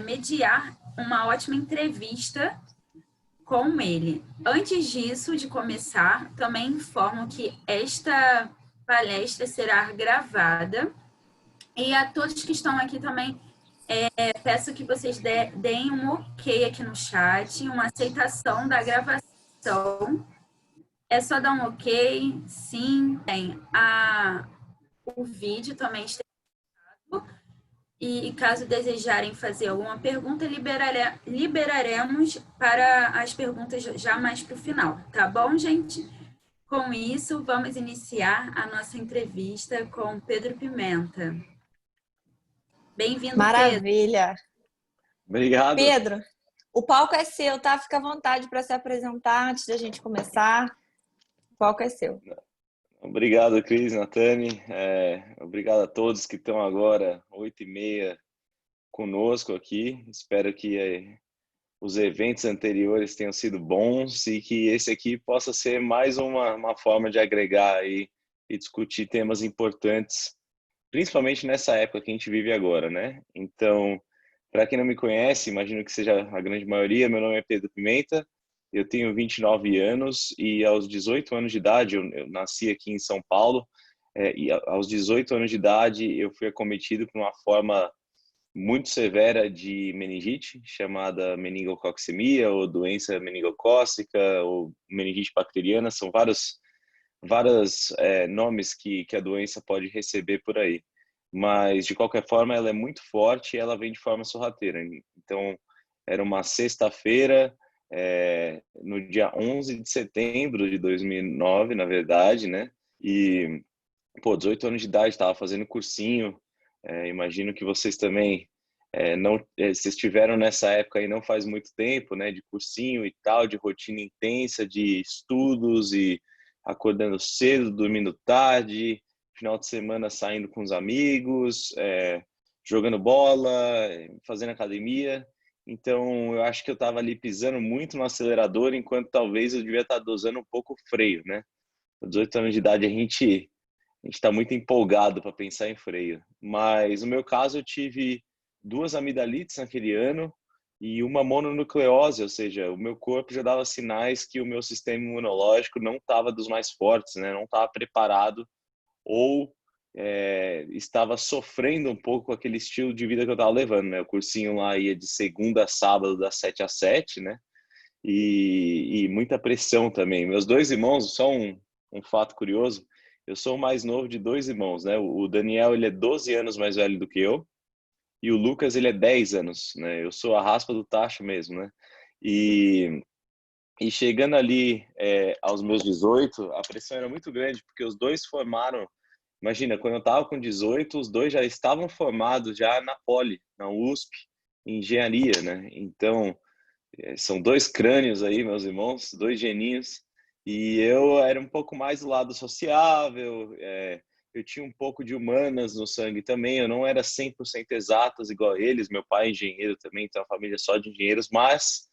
mediar uma ótima entrevista com ele. Antes disso, de começar, também informo que esta palestra será gravada e a todos que estão aqui também peço que vocês deem um ok aqui no chat, uma aceitação da gravação. É só dar um ok, sim, tem. O vídeo também está e caso desejarem fazer alguma pergunta, liberaremos para as perguntas já mais para o final, tá bom, gente? Com isso, vamos iniciar a nossa entrevista com Pedro Pimenta. Bem-vindo, Pedro. Maravilha! Obrigado. Pedro, o palco é seu, tá? Fica à vontade para se apresentar antes da gente começar. O palco é seu. Obrigado, Cris, Natane. Obrigado a todos que estão agora, 8h30, conosco aqui. Espero que os eventos anteriores tenham sido bons e que esse aqui possa ser mais uma forma de agregar e discutir temas importantes, principalmente nessa época que a gente vive agora, né? Então, para quem não me conhece, imagino que seja a grande maioria, meu nome é Pedro Pimenta, eu tenho 29 anos e aos 18 anos de idade, eu nasci aqui em São Paulo, e aos 18 anos de idade eu fui acometido por uma forma muito severa de meningite, chamada meningococcemia, ou doença meningocócica, ou meningite bacteriana, são vários nomes que a doença pode receber por aí. Mas, de qualquer forma, ela é muito forte e ela vem de forma sorrateira. Então, era uma sexta-feira, no dia 11 de setembro de 2009, na verdade, né? E, 18 anos de idade, estava fazendo cursinho. Imagino que vocês também vocês estiveram nessa época aí não faz muito tempo, né? De cursinho e tal, de rotina intensa, de estudos e acordando cedo, dormindo tarde, final de semana saindo com os amigos, jogando bola, fazendo academia. Então, eu acho que eu estava ali pisando muito no acelerador, enquanto talvez eu devia estar dosando um pouco o freio, né? Aos 18 anos de idade, a gente está muito empolgado para pensar em freio. Mas, no meu caso, eu tive 2 amidalites naquele ano e uma mononucleose, ou seja, o meu corpo já dava sinais que o meu sistema imunológico não estava dos mais fortes, né? Não estava preparado ou estava sofrendo um pouco com aquele estilo de vida que eu estava levando, né? O cursinho lá ia de segunda a sábado, das 7 às 7, né? E muita pressão também. Meus 2 irmãos, só um fato curioso, eu sou o mais novo de 2 irmãos, né? O Daniel, ele é 12 anos mais velho do que eu, e o Lucas, ele é 10 anos, né? Eu sou a raspa do tacho mesmo, né? E chegando ali aos meus 18, a pressão era muito grande, porque os dois formaram. Imagina, quando eu estava com 18, os dois já estavam formados já na Poli, na USP, em engenharia, né? Então, são 2 crânios aí, meus irmãos, 2 geninhos. E eu era um pouco mais do lado sociável, eu tinha um pouco de humanas no sangue também, eu não era 100% exatas igual a eles, meu pai é engenheiro também, então a família é só de engenheiros, mas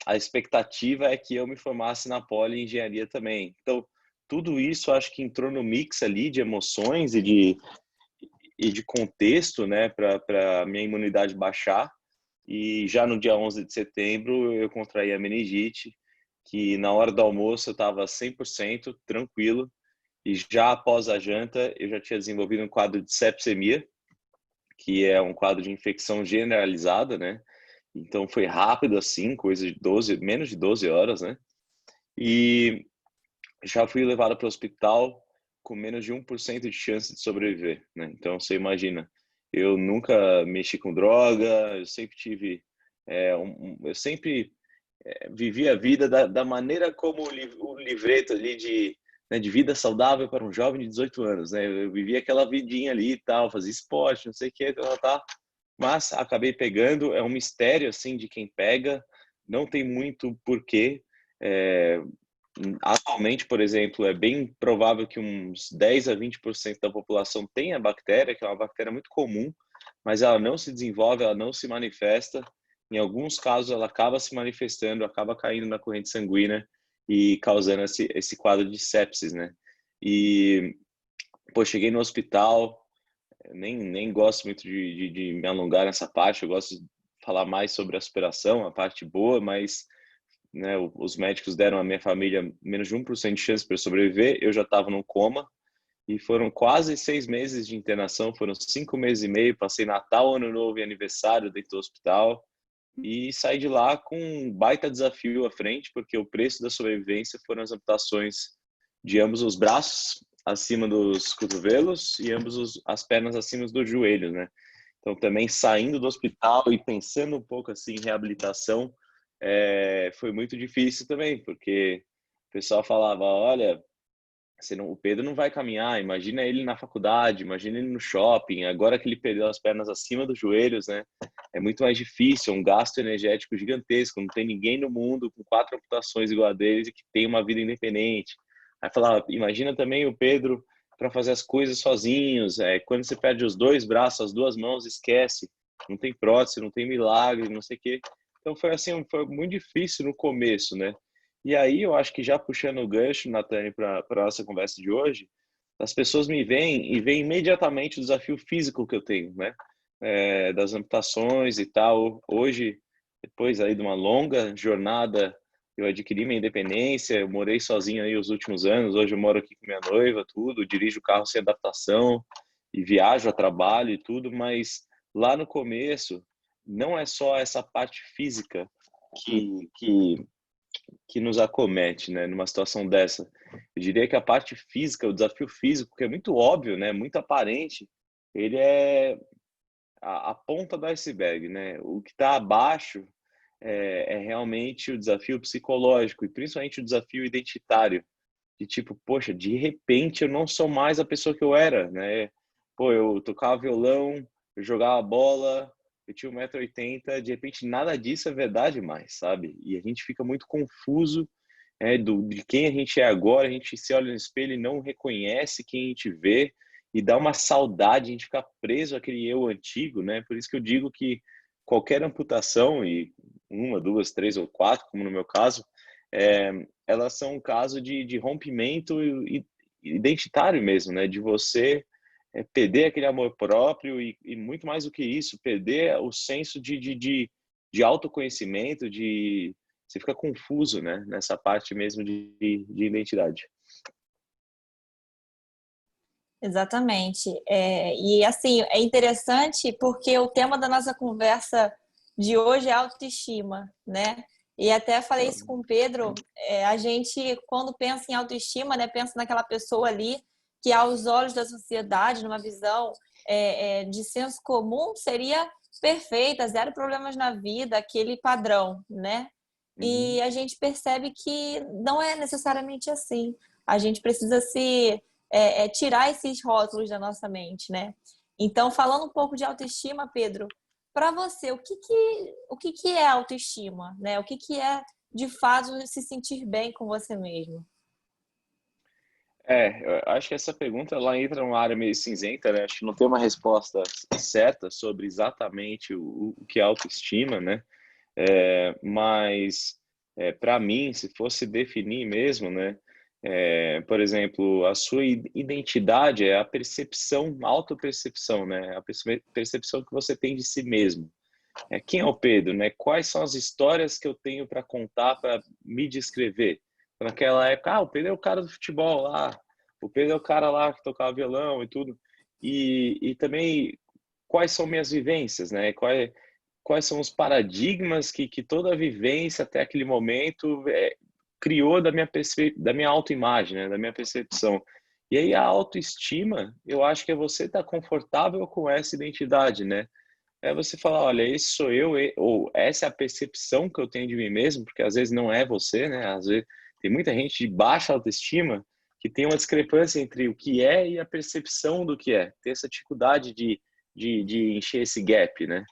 a expectativa é que eu me formasse na Poli em engenharia também. Então, tudo isso acho que entrou no mix ali de emoções e de contexto, né, para a minha imunidade baixar. E já no dia 11 de setembro eu contraí a meningite, que na hora do almoço eu estava 100% tranquilo, e já após a janta eu já tinha desenvolvido um quadro de sepsemia, que é um quadro de infecção generalizada, né? Então foi rápido assim, coisa de menos de 12 horas, né? E já fui levado para o hospital com menos de 1% de chance de sobreviver, né? Então você imagina, eu nunca mexi com droga, eu sempre tive, eu sempre vivi a vida da maneira como o livreto ali de vida saudável para um jovem de 18 anos, né? Eu vivia aquela vidinha ali e tal, fazia esporte, não sei o que, tal. Mas acabei pegando, é um mistério assim de quem pega, não tem muito porquê. Atualmente, por exemplo, é bem provável que uns 10 a 20% da população tenha a bactéria, que é uma bactéria muito comum, mas ela não se desenvolve, ela não se manifesta. Em alguns casos, ela acaba se manifestando, acaba caindo na corrente sanguínea e causando esse quadro de sepsis, né? E, cheguei no hospital, nem gosto muito de me alongar nessa parte, eu gosto de falar mais sobre a superação, a parte boa, mas, né, os médicos deram à minha família menos de 1% de chance para eu sobreviver, eu já estava num coma, e foram quase 6 meses de internação, foram 5 meses e meio, passei Natal, Ano Novo e aniversário dentro do hospital, e saí de lá com um baita desafio à frente, porque o preço da sobrevivência foram as amputações de ambos os braços, acima dos cotovelos, e as pernas acima dos joelhos, né? Então, também saindo do hospital e pensando um pouco assim em reabilitação, foi muito difícil também, porque o pessoal falava, olha, o Pedro não vai caminhar, imagina ele na faculdade, imagina ele no shopping, agora que ele perdeu as pernas acima dos joelhos, né? É muito mais difícil, um gasto energético gigantesco, não tem ninguém no mundo com 4 amputações igual a deles e que tem uma vida independente. Aí falava, imagina também o Pedro para fazer as coisas sozinhos, quando você perde os 2 braços, as 2 mãos, esquece, não tem prótese, não tem milagre, não sei o quê. Então foi assim, foi muito difícil no começo, né? E aí eu acho que já puxando o gancho, Natane, para a nossa conversa de hoje, as pessoas me veem e veem imediatamente o desafio físico que eu tenho, né? Das amputações e tal. Hoje, depois aí de uma longa jornada, eu adquiri minha independência, eu morei sozinho aí os últimos anos, hoje eu moro aqui com minha noiva, tudo, dirijo o carro sem adaptação e viajo a trabalho e tudo, mas lá no começo não é só essa parte física que nos acomete, né, numa situação dessa. Eu diria que a parte física, o desafio físico, que é muito óbvio, né, muito aparente, ele é a ponta do iceberg, né? O que está abaixo é realmente o desafio psicológico e principalmente o desafio identitário, de tipo, poxa, de repente eu não sou mais a pessoa que eu era, né? Pô, eu tocava violão, eu jogava bola, eu tinha 1,80 m, de repente nada disso é verdade mais, sabe? E a gente fica muito confuso de quem a gente é agora, a gente se olha no espelho e não reconhece quem a gente vê, e dá uma saudade, a gente fica preso àquele eu antigo, né? Por isso que eu digo que qualquer amputação, e 1, 2, 3 ou 4, como no meu caso, elas são um caso de rompimento identitário mesmo, né? De você perder aquele amor próprio e muito mais do que isso, perder o senso de autoconhecimento, você fica confuso, né? Nessa parte mesmo de identidade. Exatamente. E assim, é interessante porque o tema da nossa conversa de hoje é autoestima, né? E até falei isso com o Pedro, a gente, quando pensa em autoestima, né, pensa naquela pessoa ali que, aos olhos da sociedade, numa visão de senso comum, seria perfeita, zero problemas na vida, aquele padrão, né? E a gente percebe que não é necessariamente assim. A gente precisa tirar esses rótulos da nossa mente, né? Então, falando um pouco de autoestima, Pedro, para você, o que é autoestima, né? O que é, de fato, se sentir bem com você mesmo? Eu acho que essa pergunta ela entra numa área meio cinzenta, né? Acho que não tem uma resposta certa sobre exatamente o que é autoestima, né? Mas para mim, se fosse definir mesmo, né? Por exemplo, a sua identidade é a percepção, a autopercepção, né? A percepção que você tem de si mesmo. Quem é o Pedro, né? Quais são as histórias que eu tenho para contar, para me descrever? Naquela época, o Pedro é o cara do futebol lá, o Pedro é o cara lá que tocava violão e tudo. E também quais são minhas vivências, né? Quais são os paradigmas que toda a vivência até aquele momento criou da minha autoimagem, né? Da minha percepção. E aí a autoestima, eu acho que é você estar confortável com essa identidade, né? É você falar, olha, esse sou eu, ou essa é a percepção que eu tenho de mim mesmo, porque às vezes não é você, né? Às vezes tem muita gente de baixa autoestima que tem uma discrepância entre o que é e a percepção do que é. Tem essa dificuldade de encher esse gap, né?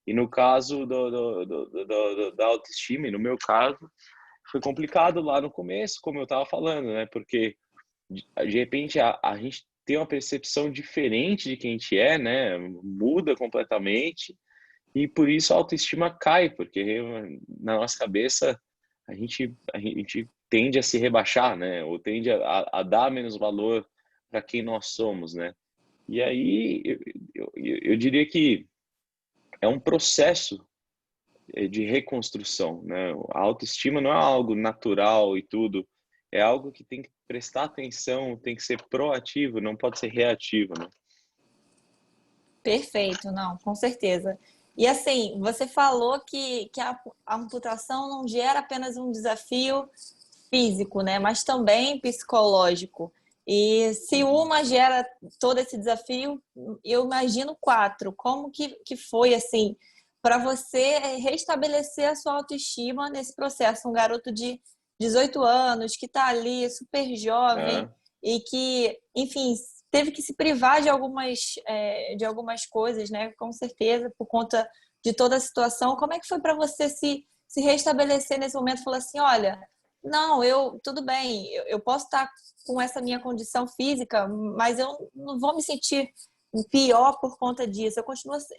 E no caso da autoestima, e no meu caso, foi complicado lá no começo, como eu estava falando, né? Porque de repente a gente tem uma percepção diferente de quem a gente é, né? Muda completamente e por isso a autoestima cai, porque na nossa cabeça a gente tende a se rebaixar, né? Ou tende a dar menos valor para quem nós somos, né? E aí, eu diria que é um processo de reconstrução, né? A autoestima não é algo natural e tudo, é algo que tem que prestar atenção, tem que ser proativo, não pode ser reativo, né? Perfeito, não, com certeza. E assim, você falou que a amputação não gera apenas um desafio físico, né, mas também psicológico. E se Uhum. uma gera todo esse desafio, eu imagino quatro. Como que foi assim para você restabelecer a sua autoestima nesse processo? Um garoto de 18 anos que está ali super jovem É. e que, enfim, teve que se privar de algumas coisas, né? Com certeza, por conta de toda a situação. Como é que foi para você se restabelecer nesse momento? Falar assim, olha, não, tudo bem, eu posso estar com essa minha condição física, mas eu não vou me sentir pior por conta disso.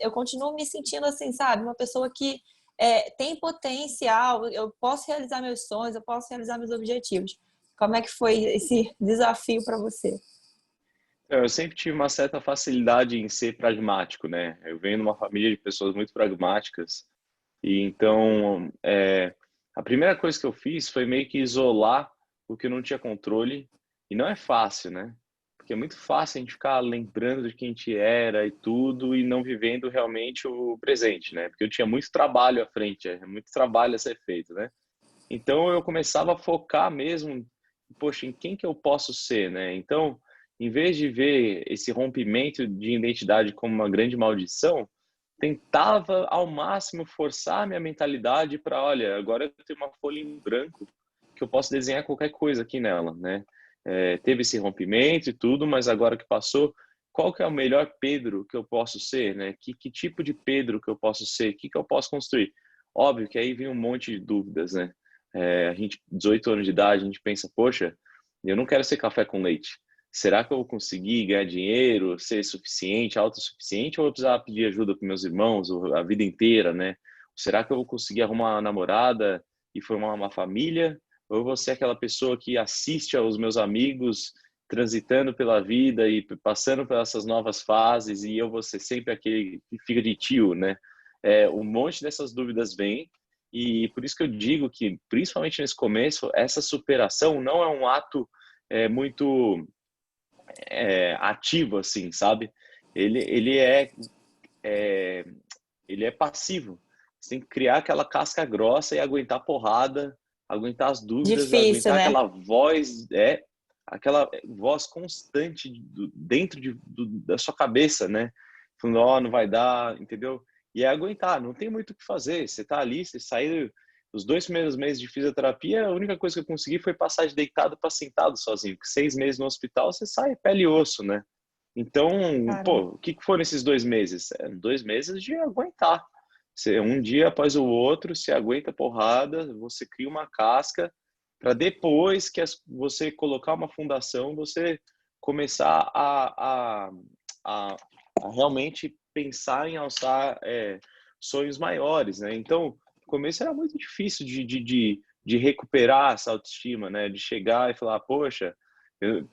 Eu continuo me sentindo assim, sabe? Uma pessoa que tem potencial, eu posso realizar meus sonhos, eu posso realizar meus objetivos. Como é que foi esse desafio para você? Eu sempre tive uma certa facilidade em ser pragmático, né? Eu venho de uma família de pessoas muito pragmáticas e então a primeira coisa que eu fiz foi meio que isolar o que eu não tinha controle e não é fácil, né? Porque é muito fácil a gente ficar lembrando de quem a gente era e tudo e não vivendo realmente o presente, né? Porque eu tinha muito trabalho à frente, muito trabalho a ser feito, né? Então eu começava a focar mesmo, poxa, em quem que eu posso ser, né? Então, em vez de ver esse rompimento de identidade como uma grande maldição, tentava ao máximo forçar a minha mentalidade para, olha, agora eu tenho uma folha em branco que eu posso desenhar qualquer coisa aqui nela, né? Teve esse rompimento e tudo, mas agora que passou, qual que é o melhor Pedro que eu posso ser, né? Que tipo de Pedro que eu posso ser? O que que eu posso construir? Óbvio que aí vem um monte de dúvidas, né? A gente, 18 anos de idade, a gente pensa, poxa, eu não quero ser café com leite. Será que eu vou conseguir ganhar dinheiro, ser suficiente, autossuficiente, ou eu vou precisar pedir ajuda para meus irmãos a vida inteira, né? Será que eu vou conseguir arrumar uma namorada e formar uma família? Ou eu vou ser aquela pessoa que assiste aos meus amigos transitando pela vida e passando por essas novas fases e eu vou ser sempre aquele que fica de tio, né? Um monte dessas dúvidas vem e por isso que eu digo que, principalmente nesse começo, essa superação não é um ato muito ativo, assim, sabe? É, ele é passivo. Você tem que criar aquela casca grossa e aguentar porrada, aguentar as dúvidas, Difícil, aguentar né? aquela voz constante dentro da sua cabeça, né? Falando, ó, não vai dar, entendeu? E é aguentar, não tem muito o que fazer. Você tá ali, você saiu os 2 primeiros meses de fisioterapia, a única coisa que eu consegui foi passar de deitado para sentado sozinho. Porque 6 meses no hospital, você sai pele e osso, né? Então, Caramba. pô, o que foram esses 2 meses? 2 meses de aguentar. Você, um dia após o outro, você aguenta porrada, você cria uma casca, para depois que você colocar uma fundação, você começar a, a realmente pensar em alçar sonhos maiores, né? Então, no começo era muito difícil de recuperar essa autoestima, né? De chegar e falar, poxa,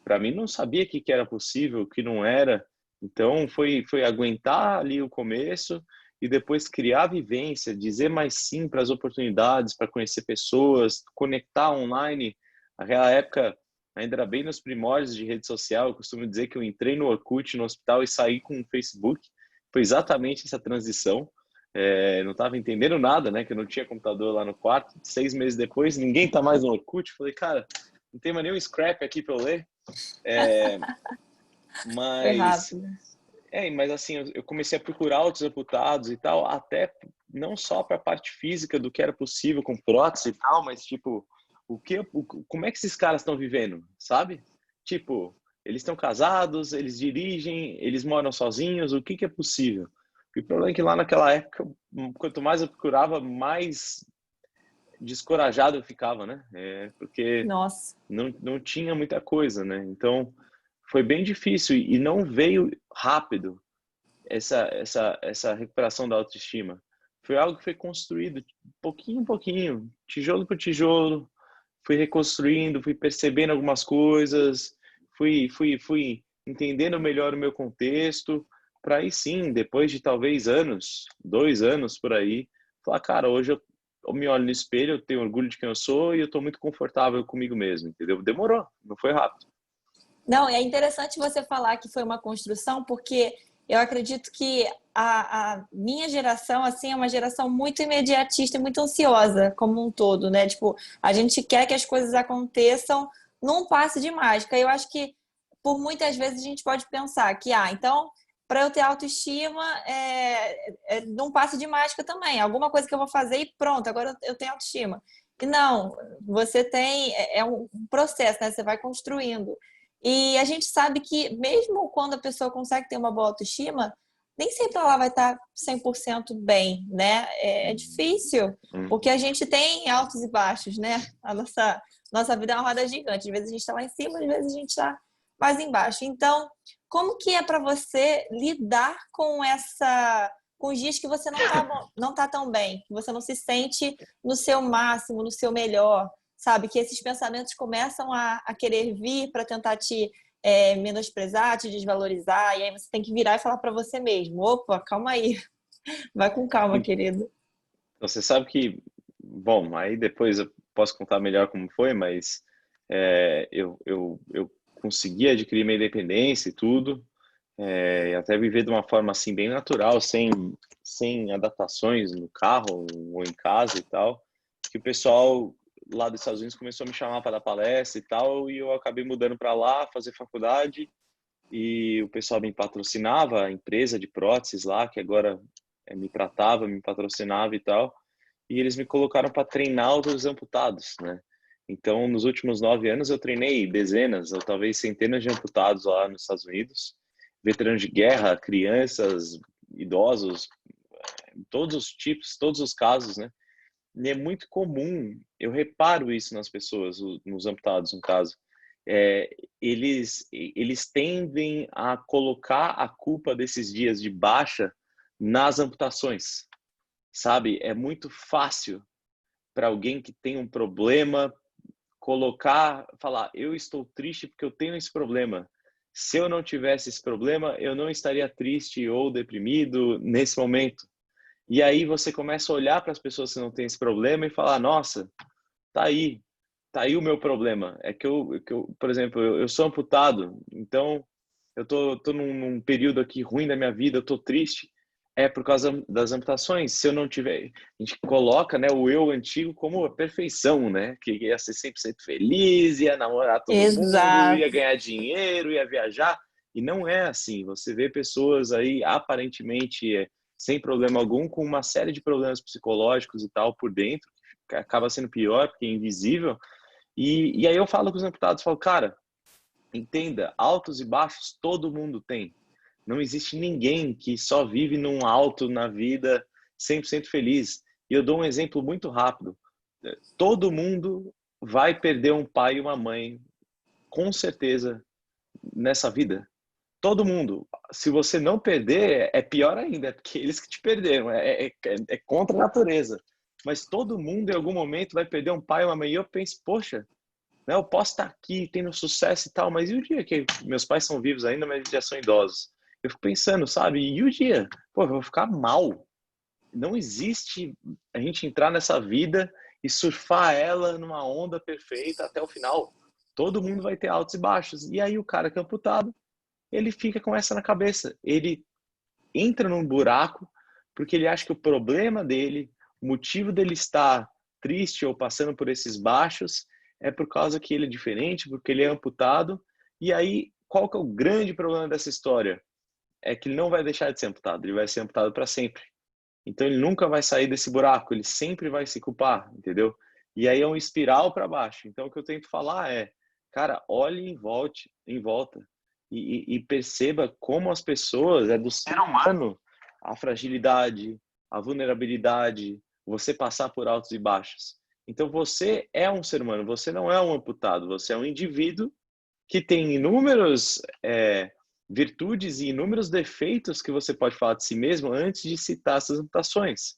para mim não sabia que era possível, o que não era. Então foi aguentar ali o começo e depois criar vivência, dizer mais sim para as oportunidades, para conhecer pessoas, conectar online. Naquela época ainda era bem nos primórdios de rede social. Eu costumo dizer que eu entrei no Orkut no hospital e saí com o Facebook. Foi exatamente essa transição. Não estava entendendo nada, né? Que eu não tinha computador lá no quarto. 6 meses depois, ninguém tá mais no Orkut. Falei, cara, não tem mais nenhum scrap aqui para eu ler. É, Foi mas, rápido. mas assim, eu comecei a procurar outros amputados e tal, até não só para a parte física do que era possível com prótese e tal, mas tipo, como é que esses caras estão vivendo, sabe? Tipo, eles estão casados, eles dirigem, eles moram sozinhos, o que é possível? E o problema é que lá naquela época, quanto mais eu procurava, mais descorajado eu ficava, né? Porque Nossa. não tinha muita coisa, né? Então foi bem difícil e não veio rápido essa recuperação da autoestima. Foi algo que foi construído pouquinho em pouquinho, tijolo por tijolo. Fui reconstruindo, fui percebendo algumas coisas, fui entendendo melhor o meu contexto, para aí sim, depois de talvez anos, 2 anos por aí, falar, cara, hoje eu me olho no espelho, eu tenho orgulho de quem eu sou e eu estou muito confortável comigo mesmo, entendeu? Demorou, não foi rápido. Não, é interessante você falar que foi uma construção, porque eu acredito que a minha geração, assim, é uma geração muito imediatista e muito ansiosa, como um todo, né? Tipo, a gente quer que as coisas aconteçam num passe de mágica. Eu acho que, por muitas vezes, a gente pode pensar que, então, para eu ter autoestima, num passe de mágica também. Alguma coisa que eu vou fazer e pronto, agora eu tenho autoestima. E não, você tem, é um processo, né? Você vai construindo. E a gente sabe que mesmo quando a pessoa consegue ter uma boa autoestima, nem sempre ela vai estar 100% bem, né? É difícil, porque a gente tem altos e baixos, né? A nossa vida é uma roda gigante. Às vezes a gente está lá em cima, às vezes a gente está mais embaixo. Então, como que é para você lidar com os dias que você não tá tão bem, que você não se sente no seu máximo, no seu melhor? Sabe, que esses pensamentos começam a querer vir para tentar te menosprezar, te desvalorizar, e aí você tem que virar e falar para você mesmo: opa, calma aí, vai com calma, querido. Você sabe que, bom, aí depois eu posso contar melhor como foi, mas eu consegui adquirir minha independência e tudo, e até viver de uma forma assim bem natural, sem adaptações no carro ou em casa e tal, que o pessoal lá dos Estados Unidos começou a me chamar para dar palestra e tal, e eu acabei mudando para lá, fazer faculdade, e o pessoal me patrocinava, a empresa de próteses lá, que agora me tratava, me patrocinava e tal, e eles me colocaram para treinar outros amputados, né? Então, nos últimos 9 anos, eu treinei dezenas, ou talvez centenas de amputados lá nos Estados Unidos, veteranos de guerra, crianças, idosos, todos os tipos, todos os casos, né? E é muito comum, eu reparo isso nas pessoas, nos amputados, no caso, eles tendem a colocar a culpa desses dias de baixa nas amputações, sabe? É muito fácil para alguém que tem um problema falar, eu estou triste porque eu tenho esse problema. Se eu não tivesse esse problema, eu não estaria triste ou deprimido nesse momento. E aí você começa a olhar para as pessoas que não têm esse problema e falar, nossa, tá aí o meu problema. É que por exemplo, eu sou amputado, então eu tô num período aqui ruim da minha vida, eu tô triste, é por causa das amputações. Se eu não tiver, a gente coloca, né, o eu antigo como a perfeição, né, que ia ser 100% feliz, ia namorar todo mundo, ia Exato. ganhar dinheiro, ia viajar, e não é assim. Você vê pessoas aí aparentemente sem problema algum, com uma série de problemas psicológicos e tal por dentro, que acaba sendo pior porque é invisível. E aí eu falo com os amputados, falo, cara, entenda, altos e baixos todo mundo tem. Não existe ninguém que só vive num alto na vida 100% feliz. E eu dou um exemplo muito rápido. Todo mundo vai perder um pai e uma mãe, com certeza, nessa vida. Todo mundo. Se você não perder, é pior ainda, é porque eles que te perderam. É contra a natureza. Mas todo mundo, em algum momento, vai perder um pai e uma mãe. E eu penso, poxa, né, eu posso estar aqui tendo sucesso e tal, mas e o dia que meus pais são vivos ainda, mas já são idosos? Eu fico pensando, sabe? E o dia? Pô, eu vou ficar mal. Não existe a gente entrar nessa vida e surfar ela numa onda perfeita até o final. Todo mundo vai ter altos e baixos. E aí o cara que é amputado, ele fica com essa na cabeça. Ele entra num buraco porque ele acha que o problema dele, o motivo dele estar triste ou passando por esses baixos é por causa que ele é diferente, porque ele é amputado. E aí, qual que é o grande problema dessa história? É que ele não vai deixar de ser amputado, ele vai ser amputado para sempre. Então ele nunca vai sair desse buraco, ele sempre vai se culpar, entendeu? E aí é um espiral para baixo. Então o que eu tento falar é, cara, olhe em volta e perceba como as pessoas, é do ser humano, a fragilidade, a vulnerabilidade, você passar por altos e baixos. Então você é um ser humano, você não é um amputado, você é um indivíduo que tem inúmeros virtudes e inúmeros defeitos que você pode falar de si mesmo antes de citar essas amputações.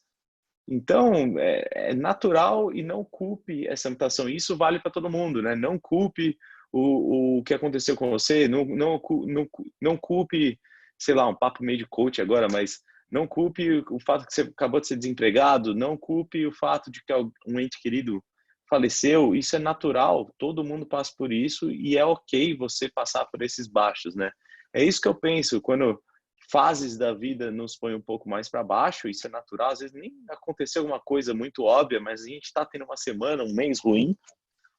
Então, é natural e não culpe essa amputação. Isso vale para todo mundo, né? Não culpe o que aconteceu com você, não culpe, sei lá, um papo meio de coach agora, mas não culpe o fato que você acabou de ser desempregado, não culpe o fato de que um ente querido faleceu. Isso é natural, todo mundo passa por isso e é ok você passar por esses baixos, né? É isso que eu penso, quando fases da vida nos põem um pouco mais para baixo, isso é natural, às vezes nem aconteceu alguma coisa muito óbvia, mas a gente está tendo uma semana, um mês ruim,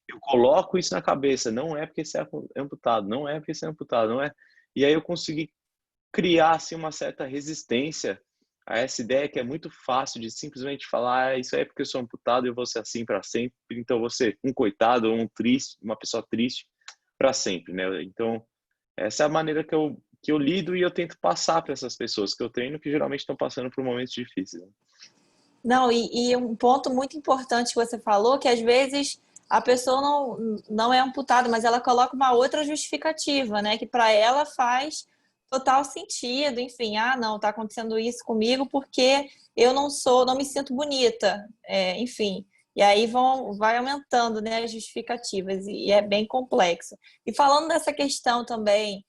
eu coloco isso na cabeça, não é porque você é amputado, não é porque você é amputado, não é. E aí eu consegui criar assim uma certa resistência a essa ideia que é muito fácil de simplesmente falar, isso é porque eu sou amputado e eu vou ser assim para sempre, então eu vou ser um coitado ou um triste, uma pessoa triste para sempre, né? Então, essa é a maneira que eu lido e eu tento passar para essas pessoas que eu treino que geralmente estão passando por momentos difíceis, né? Não, e um ponto muito importante que você falou, que às vezes a pessoa não é amputada, mas ela coloca uma outra justificativa, né? Que para ela faz total sentido. Enfim, não, está acontecendo isso comigo porque eu não me sinto bonita. Enfim, e aí vai aumentando, né, as justificativas, e é bem complexo. E falando dessa questão também,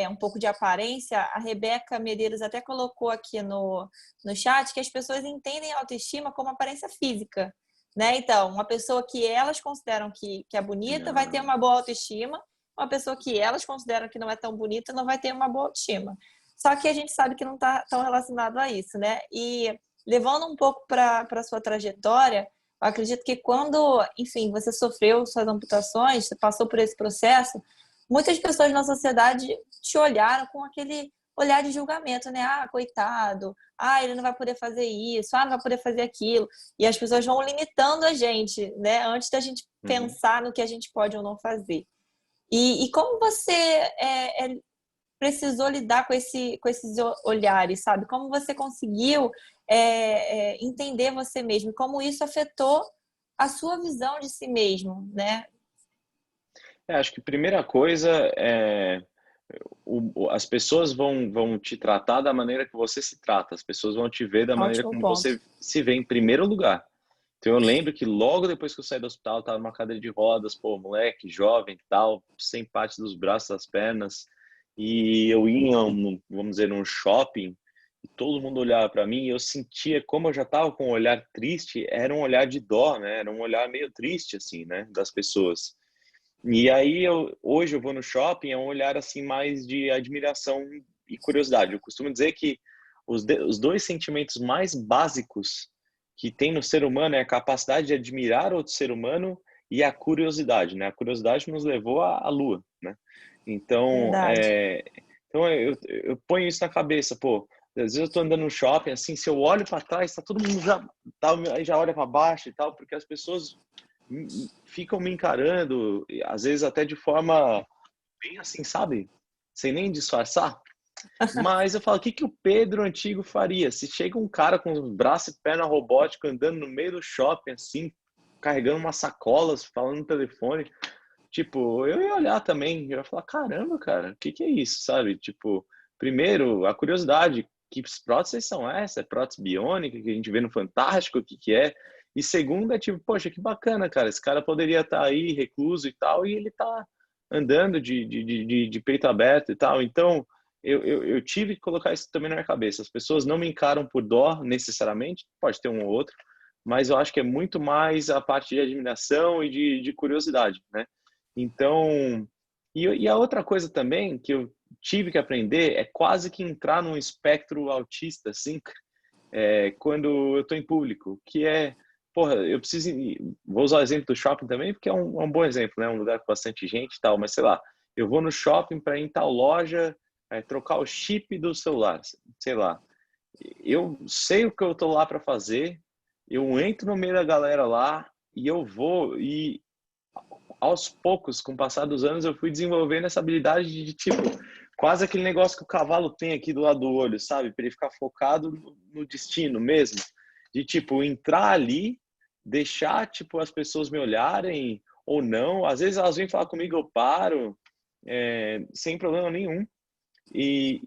um pouco de aparência, a Rebeca Medeiros até colocou aqui no chat que as pessoas entendem a autoestima como aparência física, né? Então, uma pessoa que elas consideram que é bonita vai ter uma boa autoestima, uma pessoa que elas consideram que não é tão bonita não vai ter uma boa autoestima. Só que a gente sabe que não está tão relacionado a isso, né? E levando um pouco para a sua trajetória, eu acredito que quando, enfim, você sofreu suas amputações, você passou por esse processo, muitas pessoas na sociedade te olharam com aquele olhar de julgamento, né? Coitado. Ele não vai poder fazer isso. Não vai poder fazer aquilo. E as pessoas vão limitando a gente, né? Antes da gente pensar no que a gente pode ou não fazer. E como você precisou lidar com esses olhares, sabe? Como você conseguiu entender você mesmo? Como isso afetou a sua visão de si mesmo, né? Acho que a primeira coisa é as pessoas vão te tratar da maneira que você se trata, as pessoas vão te ver da maneira Ótimo como ponto. você se vê em primeiro lugar. Então eu lembro que logo depois que eu saí do hospital, eu estava numa cadeira de rodas, moleque, jovem, tal, sem parte dos braços, das pernas, e eu ia, vamos dizer, num shopping, e todo mundo olhava para mim, e eu sentia, como eu já estava com um olhar triste, era um olhar de dó, né? Era um olhar meio triste, assim, né, das pessoas. E aí hoje eu vou no shopping, é um olhar assim mais de admiração e curiosidade. Eu costumo dizer que os dois sentimentos mais básicos que tem no ser humano é a capacidade de admirar outro ser humano e a curiosidade, né? A curiosidade nos levou à Lua, né? Então, Verdade. então eu ponho isso na cabeça, pô. Às vezes eu tô andando no shopping, assim, se eu olho para trás, tá todo mundo já olha para baixo e tal, porque as pessoas ficam me encarando, às vezes até de forma bem assim, sabe? Sem nem disfarçar. Mas eu falo, o que que o Pedro antigo faria? Se chega um cara com os braços e perna robótica andando no meio do shopping, assim, carregando umas sacolas, falando no telefone, tipo, eu ia olhar também, eu ia falar, caramba, cara, o que que é isso, sabe? Tipo, primeiro, a curiosidade, que próteses são essas? É prótese biônica que a gente vê no Fantástico, o que que é? E segundo é tipo, poxa, que bacana, cara, esse cara poderia estar aí recluso e tal, e ele tá andando de peito aberto e tal. Então, eu tive que colocar isso também na minha cabeça. As pessoas não me encaram por dó, necessariamente, pode ter um ou outro, mas eu acho que é muito mais a parte de admiração e de curiosidade, né? Então, e a outra coisa também que eu tive que aprender é quase que entrar num espectro autista, assim, quando eu estou em público, que é, porra, eu preciso, vou usar o exemplo do shopping também, porque é um bom exemplo, né? Um lugar com bastante gente e tal, mas sei lá, eu vou no shopping para ir em tal loja, trocar o chip do celular, sei lá. Eu sei o que eu tô lá para fazer, eu entro no meio da galera lá e eu vou e aos poucos, com o passar dos anos, eu fui desenvolvendo essa habilidade de tipo, quase aquele negócio que o cavalo tem aqui do lado do olho, sabe? Para ele ficar focado no destino mesmo. De tipo, entrar ali, deixar tipo as pessoas me olharem ou não. Às vezes elas vêm falar comigo, eu paro, sem problema nenhum. E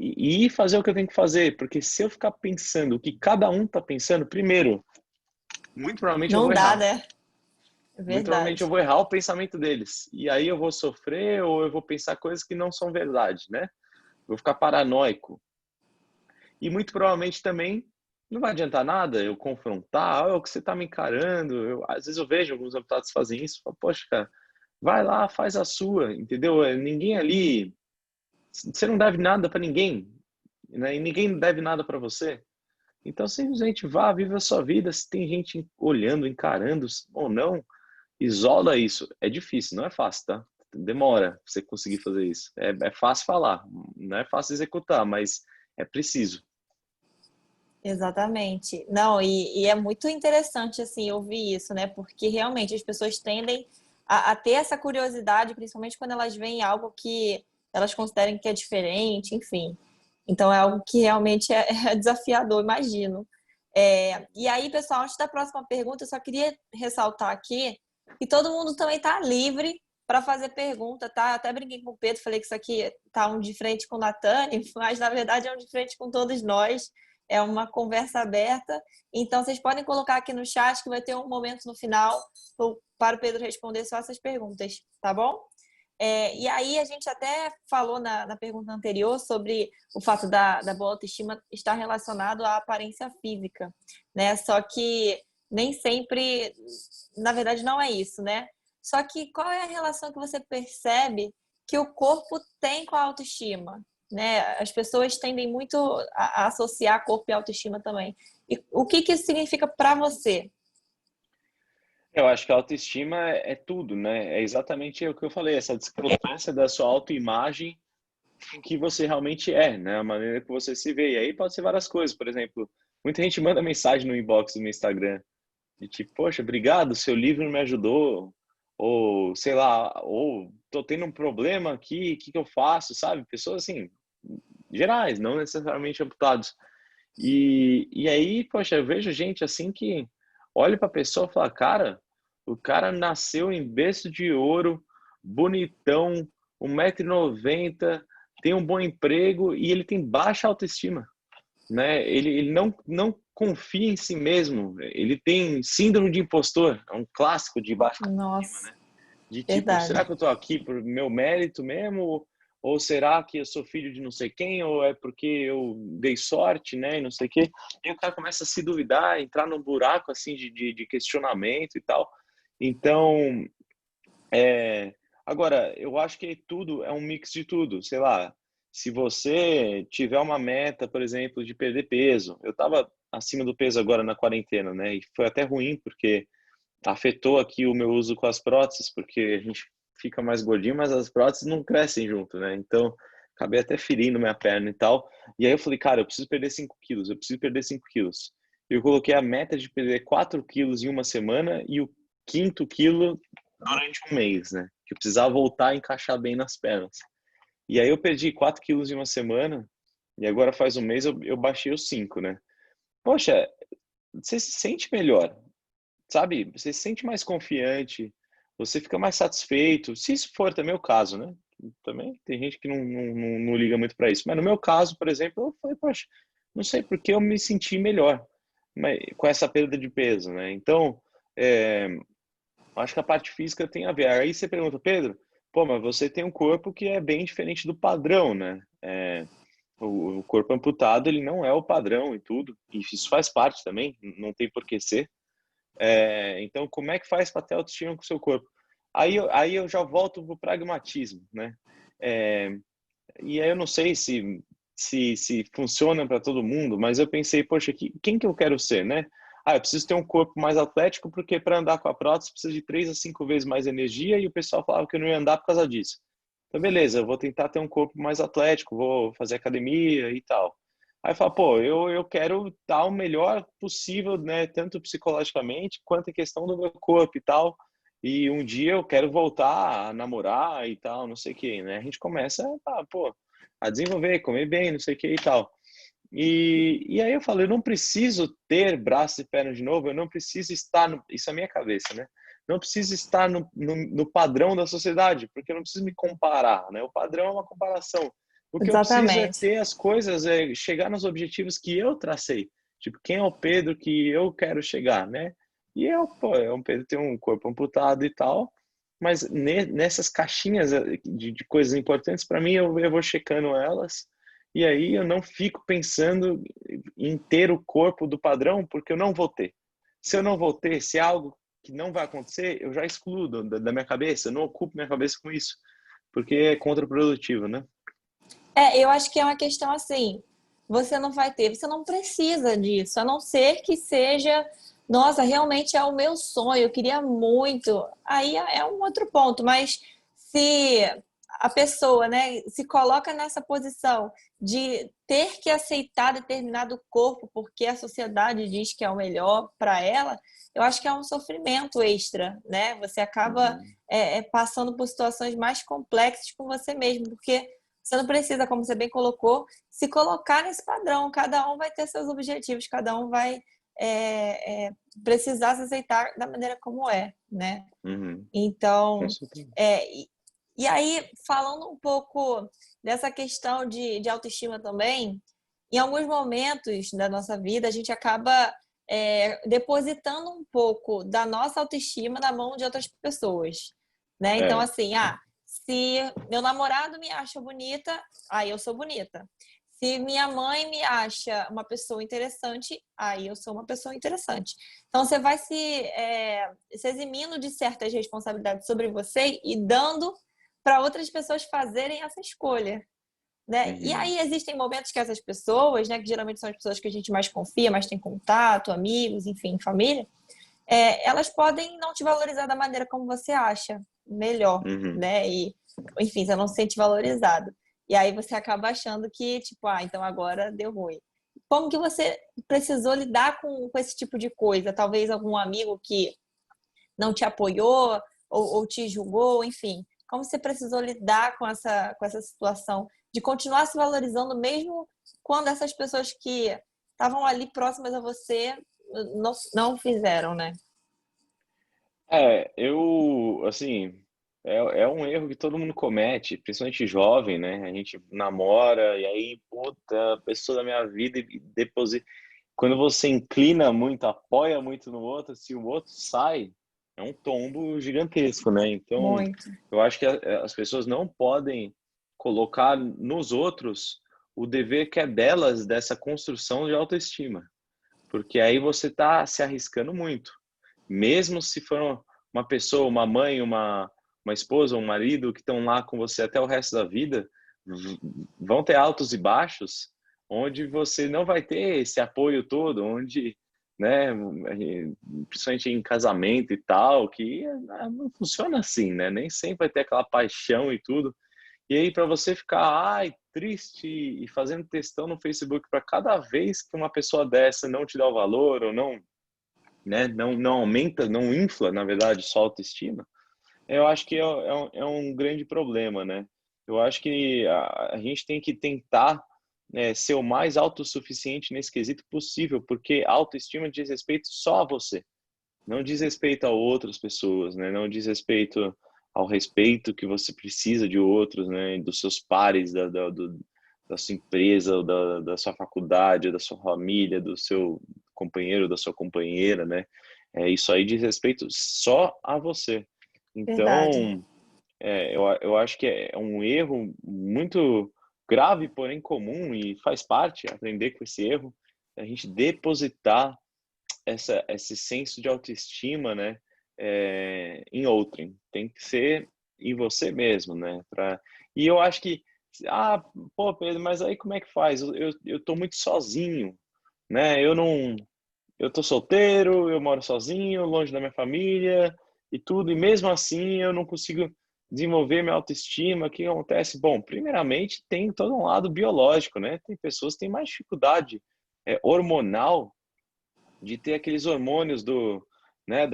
ir fazer o que eu tenho que fazer. Porque se eu ficar pensando o que cada um tá pensando, primeiro, muito provavelmente eu Não vou dá, errar. né? Muito provavelmente eu Verdade. vou errar o pensamento deles. E aí eu vou sofrer ou eu vou pensar coisas que não são verdade, né? Vou ficar paranoico. E muito provavelmente também não vai adiantar nada eu confrontar, o que você está me encarando. Às vezes eu vejo alguns deputados fazem isso, falo, poxa, cara, vai lá, faz a sua, entendeu? Ninguém ali, você não deve nada para ninguém, né? E ninguém deve nada para você. Então simplesmente vá, viva a sua vida. Se tem gente olhando, encarando ou não, isola isso. É difícil, não é fácil, tá? Demora pra você conseguir fazer isso. É fácil falar, não é fácil executar, mas é preciso. Exatamente. Não, e é muito interessante, assim, ouvir isso, né? Porque realmente as pessoas tendem a ter essa curiosidade, principalmente quando elas veem algo que elas considerem que é diferente, enfim. Então é algo que realmente é desafiador, imagino. E aí, pessoal, antes da próxima pergunta, eu só queria ressaltar aqui que todo mundo também está livre para fazer pergunta, tá? Até brinquei com o Pedro, falei que isso aqui tá um de frente com o Natane, mas na verdade é um de frente com todos nós. É uma conversa aberta. Então, vocês podem colocar aqui no chat que vai ter um momento no final para o Pedro responder só essas perguntas, tá bom? E aí, a gente até falou na pergunta anterior sobre o fato da boa autoestima estar relacionado à aparência física, né? Só que nem sempre, na verdade, não é isso, né? Só que qual é a relação que você percebe que o corpo tem com a autoestima? Né? As pessoas tendem muito a associar corpo e autoestima também. E o que isso significa para você? Eu acho que a autoestima é tudo, né? É exatamente o que eu falei, essa discrepância da sua autoimagem com o que você realmente é, né? A maneira que você se vê. E aí pode ser várias coisas, por exemplo, muita gente manda mensagem no inbox do meu Instagram, de tipo, poxa, obrigado, seu livro me ajudou, ou sei lá, ou tô tendo um problema aqui, o que que eu faço, sabe? Pessoas assim, gerais, não necessariamente amputados. E aí, poxa, eu vejo gente assim que olha para a pessoa e fala, cara, o cara nasceu em berço de ouro, bonitão, 1,90 m, tem um bom emprego e ele tem baixa autoestima, né? Ele não confia em si mesmo, ele tem síndrome de impostor, é um clássico de baixa autoestima, Nossa, né? De tipo, será verdade. que eu tô aqui por meu mérito mesmo? Ou será que eu sou filho de não sei quem? Ou é porque eu dei sorte, né? E não sei o quê. E o cara começa a se duvidar, entrar num buraco assim de questionamento e tal. Então, agora, eu acho que tudo é um mix de tudo. Sei lá, se você tiver uma meta, por exemplo, de perder peso. Eu tava acima do peso agora na quarentena, né? E foi até ruim, porque afetou aqui o meu uso com as próteses, porque a gente fica mais gordinho, mas as próteses não crescem junto, né? Então, acabei até ferindo minha perna e tal. E aí eu falei, cara, eu preciso perder 5 quilos, eu preciso perder 5 quilos. Eu coloquei a meta de perder 4 quilos em uma semana e o quinto quilo durante um mês, né? Que eu precisava voltar a encaixar bem nas pernas. E aí eu perdi 4 quilos em uma semana e agora faz um mês eu baixei os 5, né? Poxa, você se sente melhor, sabe? Você se sente mais confiante, você fica mais satisfeito, se isso for também o caso, né? Também tem gente que não liga muito para isso, mas no meu caso, por exemplo, eu falei, poxa, não sei por que eu me senti melhor mas, com essa perda de peso, né? Então, acho que a parte física tem a ver. Aí você pergunta, Pedro, pô, mas você tem um corpo que é bem diferente do padrão, né? O corpo amputado, ele não é o padrão e tudo, e isso faz parte também, não tem por que ser. Então, como é que faz para ter autoestima com o seu corpo? Aí eu já volto para o pragmatismo, né? É, e aí eu não sei se funciona para todo mundo, mas eu pensei, poxa, quem que eu quero ser, né? Eu preciso ter um corpo mais atlético, porque para andar com a prótese precisa de 3 a 5 vezes mais energia, e o pessoal falava que eu não ia andar por causa disso. Então, beleza, eu vou tentar ter um corpo mais atlético, vou fazer academia e tal. Aí fala, pô, eu quero estar o melhor possível, né? Tanto psicologicamente quanto em questão do meu corpo e tal. E um dia eu quero voltar a namorar e tal, não sei o que, né? A gente começa, pô, a desenvolver, comer bem, não sei o que e tal. E aí eu falo, eu não preciso ter braço e perna de novo, eu não preciso estar, isso é a minha cabeça, né? Não preciso estar no padrão da sociedade, porque eu não preciso me comparar, né? O padrão é uma comparação. O que eu preciso é Exatamente. ter as coisas, é chegar nos objetivos que eu tracei. Tipo, quem é o Pedro que eu quero chegar, né? E pô, o Pedro tem um corpo amputado e tal, mas nessas caixinhas de coisas importantes, para mim, eu vou checando elas, e aí eu não fico pensando em ter o corpo do padrão, porque eu não vou ter. Se eu não vou ter, se é algo que não vai acontecer, eu já excluo da minha cabeça, eu não ocupo minha cabeça com isso, porque é contraprodutivo, né? Eu acho que é uma questão assim, você não vai ter, você não precisa disso, a não ser que seja, nossa, realmente é o meu sonho, eu queria muito. Aí é um outro ponto, mas se a pessoa, né, se coloca nessa posição de ter que aceitar determinado corpo porque a sociedade diz que é o melhor para ela, eu acho que é um sofrimento extra, né? Você acaba Uhum. passando por situações mais complexas com você mesmo, porque você não precisa, como você bem colocou, se colocar nesse padrão. Cada um vai ter seus objetivos, cada um vai precisar se aceitar da maneira como é, né? Uhum. Com Então, certeza. e aí, falando um pouco dessa questão de autoestima também, em alguns momentos da nossa vida, a gente acaba depositando um pouco da nossa autoestima na mão de outras pessoas, né? Então, É. assim, se meu namorado me acha bonita, aí eu sou bonita. Se minha mãe me acha uma pessoa interessante, aí eu sou uma pessoa interessante. Então, você vai se eximindo de certas responsabilidades sobre você e dando para outras pessoas fazerem essa escolha, né? E Uhum. aí existem momentos que essas pessoas, né, que geralmente são as pessoas que a gente mais confia, mais tem contato, amigos, enfim, família, elas podem não te valorizar da maneira como você acha melhor, Uhum. né? E, enfim, você não se sente valorizado. E aí você acaba achando que, tipo, então agora deu ruim. Como que você precisou lidar com esse tipo de coisa? Talvez algum amigo que não te apoiou ou te julgou, enfim. Como você precisou lidar com essa situação de continuar se valorizando mesmo quando essas pessoas que estavam ali próximas a você não fizeram, né? Assim, é um erro que todo mundo comete, principalmente jovem, né? A gente namora e aí, puta, a pessoa da minha vida e deposita. Quando você inclina muito, apoia muito no outro, se o outro sai, é um tombo gigantesco, né? Então, Muito. eu acho que as pessoas não podem colocar nos outros o dever que é delas dessa construção de autoestima, porque aí você está se arriscando muito. Mesmo se for uma pessoa, uma mãe, uma esposa, um marido que estão lá com você até o resto da vida, vão ter altos e baixos, onde você não vai ter esse apoio todo, onde, né, principalmente em casamento e tal, que não funciona assim, né? Nem sempre vai ter aquela paixão e tudo. E aí, para você ficar, triste e fazendo textão no Facebook para cada vez que uma pessoa dessa não te dá o valor ou não, né, não aumenta, não infla, na verdade, sua autoestima, eu acho que é um grande problema, né? Eu acho que a gente tem que tentar, né, ser o mais autossuficiente nesse quesito possível, porque a autoestima diz respeito só a você, não diz respeito a outras pessoas, né? Não diz respeito ao respeito que você precisa de outros, né? Dos seus pares, da sua empresa, da sua faculdade, da sua família, do seu companheiro, da sua companheira, né? Isso aí diz respeito só a você. Verdade. Então, eu acho que é um erro muito grave, porém comum, e faz parte aprender com esse erro, a gente depositar esse senso de autoestima, né, em outrem. Tem que ser em você mesmo, né? E eu acho que, pô, Pedro, mas aí como é que faz? Eu tô muito sozinho, né? Eu tô solteiro, eu moro sozinho, longe da minha família e tudo, e mesmo assim eu não consigo desenvolver minha autoestima. O que acontece? Bom, primeiramente tem todo um lado biológico, né? Tem pessoas que têm mais dificuldade hormonal de ter aqueles hormônios né,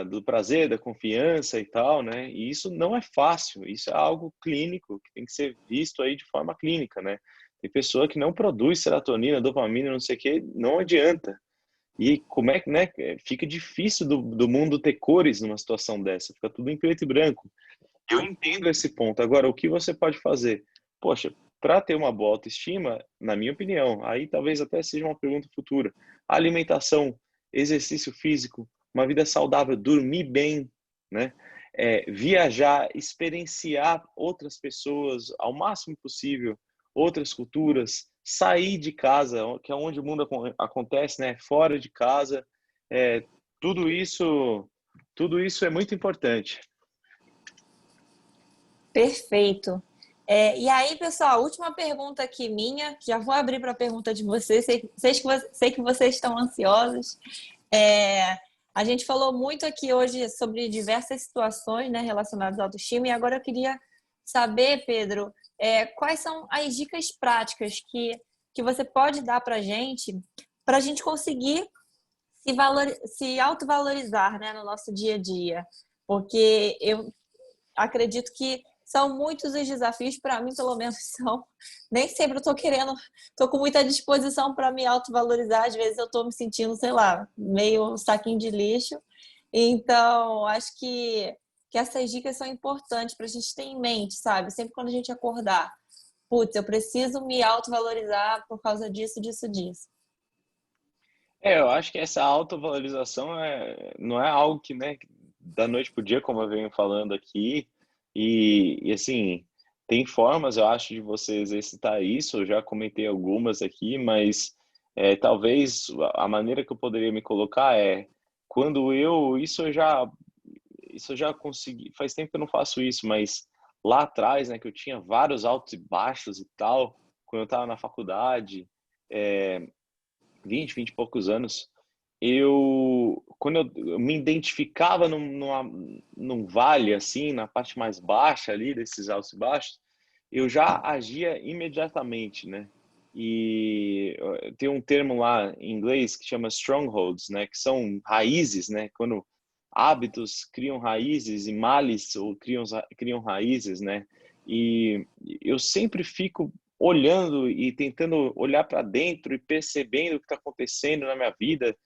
do prazer, da confiança e tal, né? E isso não é fácil, isso é algo clínico que tem que ser visto aí de forma clínica, né? Tem pessoa que não produz serotonina, dopamina, não sei o que, não adianta. E como é que, né, fica difícil do mundo ter cores numa situação dessa, fica tudo em preto e branco. Eu entendo esse ponto. Agora, o que você pode fazer? Poxa, para ter uma boa autoestima, na minha opinião, aí talvez até seja uma pergunta futura. Alimentação, exercício físico, uma vida saudável, dormir bem, né? Viajar, experienciar outras pessoas ao máximo possível, outras culturas, sair de casa, que é onde o mundo acontece, né? Fora de casa, é, tudo isso, tudo isso é muito importante. Perfeito. E aí, pessoal, última pergunta aqui minha. Já vou abrir para a pergunta de vocês. Sei que vocês estão ansiosos. É, a gente falou muito aqui hoje sobre diversas situações, né, relacionadas à autoestima. E agora eu queria saber, Pedro, quais são as dicas práticas que você pode dar para a gente conseguir se autovalorizar, né, no nosso dia a dia. Porque eu acredito que são muitos os desafios, para mim, pelo menos, são. Nem sempre eu tô com muita disposição para me autovalorizar. Às vezes eu tô me sentindo, sei lá, meio um saquinho de lixo. Então, acho que essas dicas são importantes para a gente ter em mente, sabe? Sempre quando a gente acordar, putz, eu preciso me autovalorizar por causa disso, disso, disso. Eu acho que essa autovalorização não é algo que, né, da noite pro dia, como eu venho falando aqui, e assim, tem formas, eu acho, de você exercitar isso, eu já comentei algumas aqui, mas talvez a maneira que eu poderia me colocar quando isso eu já consegui, faz tempo que eu não faço isso, mas lá atrás, né, que eu tinha vários altos e baixos e tal, quando eu estava na faculdade, é, 20 e poucos anos, quando eu me identificava num vale, assim, na parte mais baixa ali, desses altos e baixos, eu já agia imediatamente, né? E tem um termo lá em inglês que chama strongholds, né? Que são raízes, né? Quando hábitos criam raízes e males ou criam raízes, né? E eu sempre fico olhando e tentando olhar para dentro e percebendo o que está acontecendo na minha vida,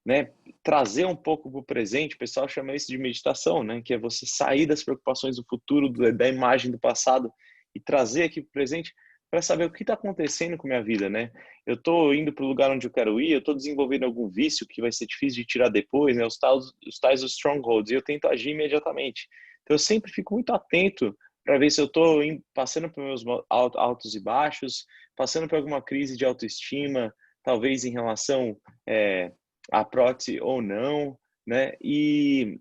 né? Trazer um pouco para o presente. O pessoal chama isso de meditação, né? Que é você sair das preocupações do futuro, da imagem do passado e trazer aqui para o presente para saber o que está acontecendo com a minha vida, né? Eu estou indo para o lugar onde eu quero ir, eu estou desenvolvendo algum vício que vai ser difícil de tirar depois, né? Os tais strongholds, e eu tento agir imediatamente. Então, eu sempre fico muito atento para ver se eu estou passando por meus altos e baixos, passando por alguma crise de autoestima, talvez em relação à prótese ou não, né? E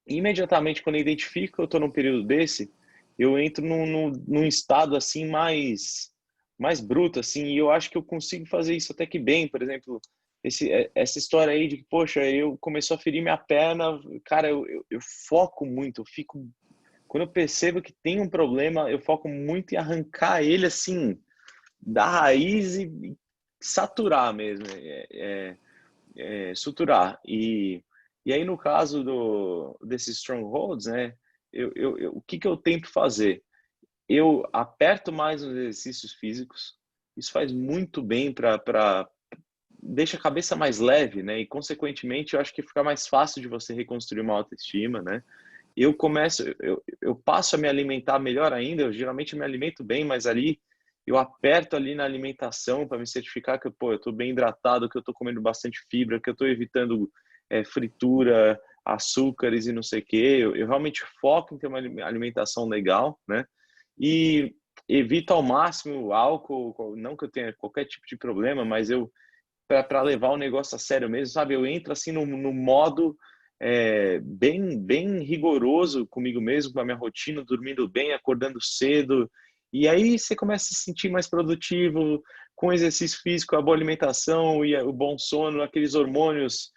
imediatamente, quando eu identifico que eu estou num período desse, eu entro num estado assim mais bruto, assim, e eu acho que eu consigo fazer isso até que bem. Por exemplo, essa história aí de que, poxa, eu começou a ferir minha perna, cara, eu foco muito, eu fico, quando eu percebo que tem um problema, eu foco muito em arrancar ele, assim, da raiz e saturar mesmo, suturar. E aí, no caso desses strongholds, né, o que eu tento fazer? Eu aperto mais nos exercícios físicos, isso faz muito bem para deixa a cabeça mais leve, né? E consequentemente, eu acho que fica mais fácil de você reconstruir uma autoestima, né? Eu passo a me alimentar melhor ainda. Eu geralmente me alimento bem, mas ali eu aperto ali na alimentação para me certificar que eu estou bem hidratado, que eu estou comendo bastante fibra, que eu estou evitando fritura, açúcares e não sei o quê. Eu realmente foco em ter uma alimentação legal, né? E evito ao máximo o álcool, não que eu tenha qualquer tipo de problema, mas eu para levar o negócio a sério mesmo, sabe? Eu entro assim no modo bem rigoroso comigo mesmo, com a minha rotina, dormindo bem, acordando cedo. E aí você começa a se sentir mais produtivo, com exercício físico, a boa alimentação e o bom sono, aqueles hormônios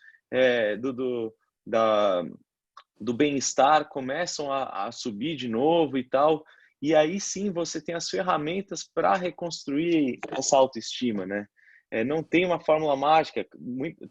da, do bem-estar começam a subir de novo e tal. E aí sim você tem as ferramentas para reconstruir essa autoestima, né? Não tem uma fórmula mágica.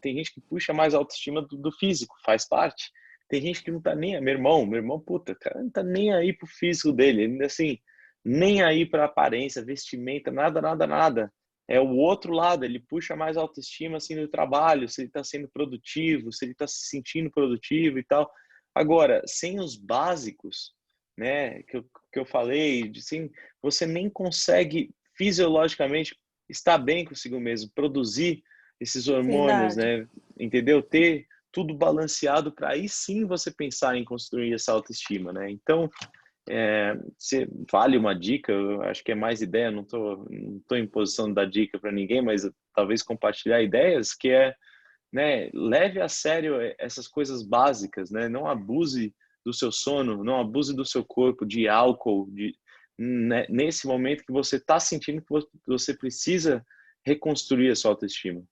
Tem gente que puxa mais a autoestima do físico, faz parte. Tem gente que não tá nem aí. Meu irmão, puta, cara, não tá nem aí pro físico dele. Ele, assim, nem aí pra aparência, vestimenta, nada, nada, nada. É o outro lado, ele puxa mais a autoestima, assim, no trabalho, se ele tá sendo produtivo, se ele tá se sentindo produtivo e tal. Agora, sem os básicos, né, que eu falei, assim, você nem consegue fisiologicamente estar bem consigo mesmo, produzir esses hormônios, Verdade. né? Entendeu? Ter tudo balanceado para aí sim você pensar em construir essa autoestima, né? Então, se vale uma dica, eu acho que é mais ideia, não tô em posição de dar dica para ninguém, mas talvez compartilhar ideias, que né, leve a sério essas coisas básicas, né? Não abuse do seu sono, não abuse do seu corpo, de álcool, né, nesse momento que você está sentindo que você precisa reconstruir a sua autoestima.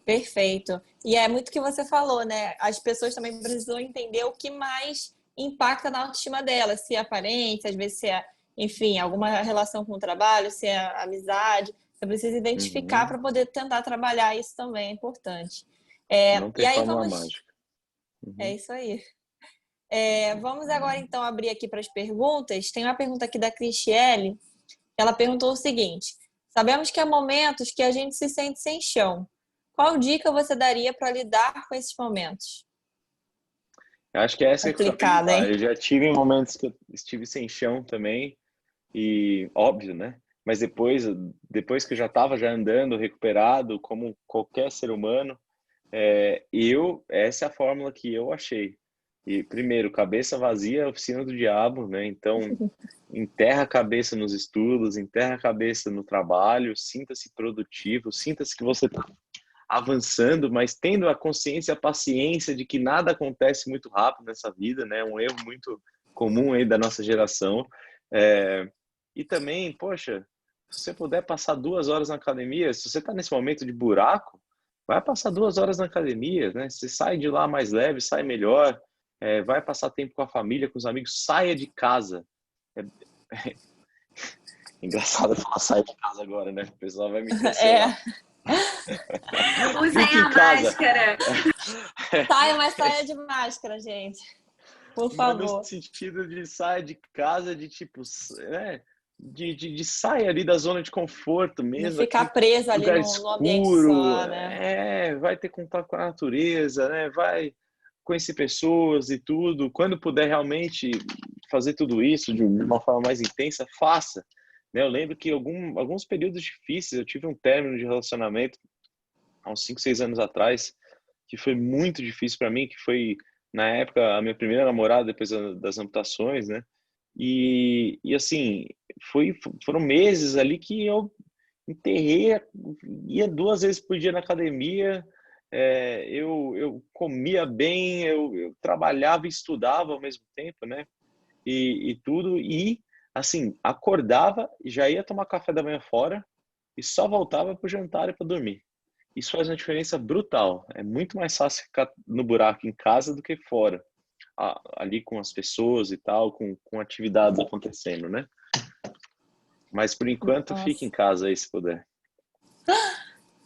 Perfeito. E é muito o que você falou, né? As pessoas também precisam entender o que mais impacta na autoestima delas, se é aparência, às vezes se é, enfim, alguma relação com o trabalho, se é amizade. Você precisa identificar para poder tentar trabalhar isso também, é importante. Não E tem aí fórmula vamos. mágica. É isso aí. Vamos agora então abrir aqui para as perguntas. Tem uma pergunta aqui da Cristiele. Ela perguntou o seguinte: sabemos que há momentos que a gente se sente sem chão. Qual dica você daria para lidar com esses momentos? Eu acho que é essa que eu quero Complicado, falar. hein? Eu já tive momentos que eu estive sem chão também, e óbvio, né? Mas depois que eu já estava já andando, recuperado, como qualquer ser humano, essa é a fórmula que eu achei. E primeiro, cabeça vazia é a oficina do diabo, né? Então, enterra a cabeça nos estudos, enterra a cabeça no trabalho, sinta-se produtivo, sinta-se que você está avançando, mas tendo a consciência, a paciência de que nada acontece muito rápido nessa vida, né? Um erro muito comum aí da nossa geração. E também, poxa, se você puder passar 2 horas na academia, se você está nesse momento de buraco, vai passar 2 horas na academia, né? Você sai de lá mais leve, sai melhor, vai passar tempo com a família, com os amigos, saia de casa. Engraçado falar saia de casa agora, né? O pessoal vai me cancelar. Usem Fique a em casa. máscara. Saia, mas saia de máscara, gente. Por Mas no favor. sentido de saia de casa, de tipo, né? De saia ali da zona de conforto Não mesmo, ficar aquele presa ali lugar no ambiente escuro, só, né? vai ter contato com a natureza, né? Vai conhecer pessoas e tudo. Quando puder realmente fazer tudo isso de uma forma mais intensa, faça. Né? Eu lembro que alguns períodos difíceis, eu tive um término de relacionamento há uns 5, 6 anos atrás, que foi muito difícil para mim, que foi, na época, a minha primeira namorada depois das amputações, né? E assim, foram meses ali que eu enterrei, ia 2 vezes por dia na academia, eu comia bem, eu trabalhava e estudava ao mesmo tempo, né? E tudo, e assim, acordava, já ia tomar café da manhã fora e só voltava para o jantar e para dormir. Isso faz uma diferença brutal. É muito mais fácil ficar no buraco em casa do que fora, ali com as pessoas e tal, com atividades acontecendo, né? Mas por enquanto, fique em Nossa, casa aí se puder.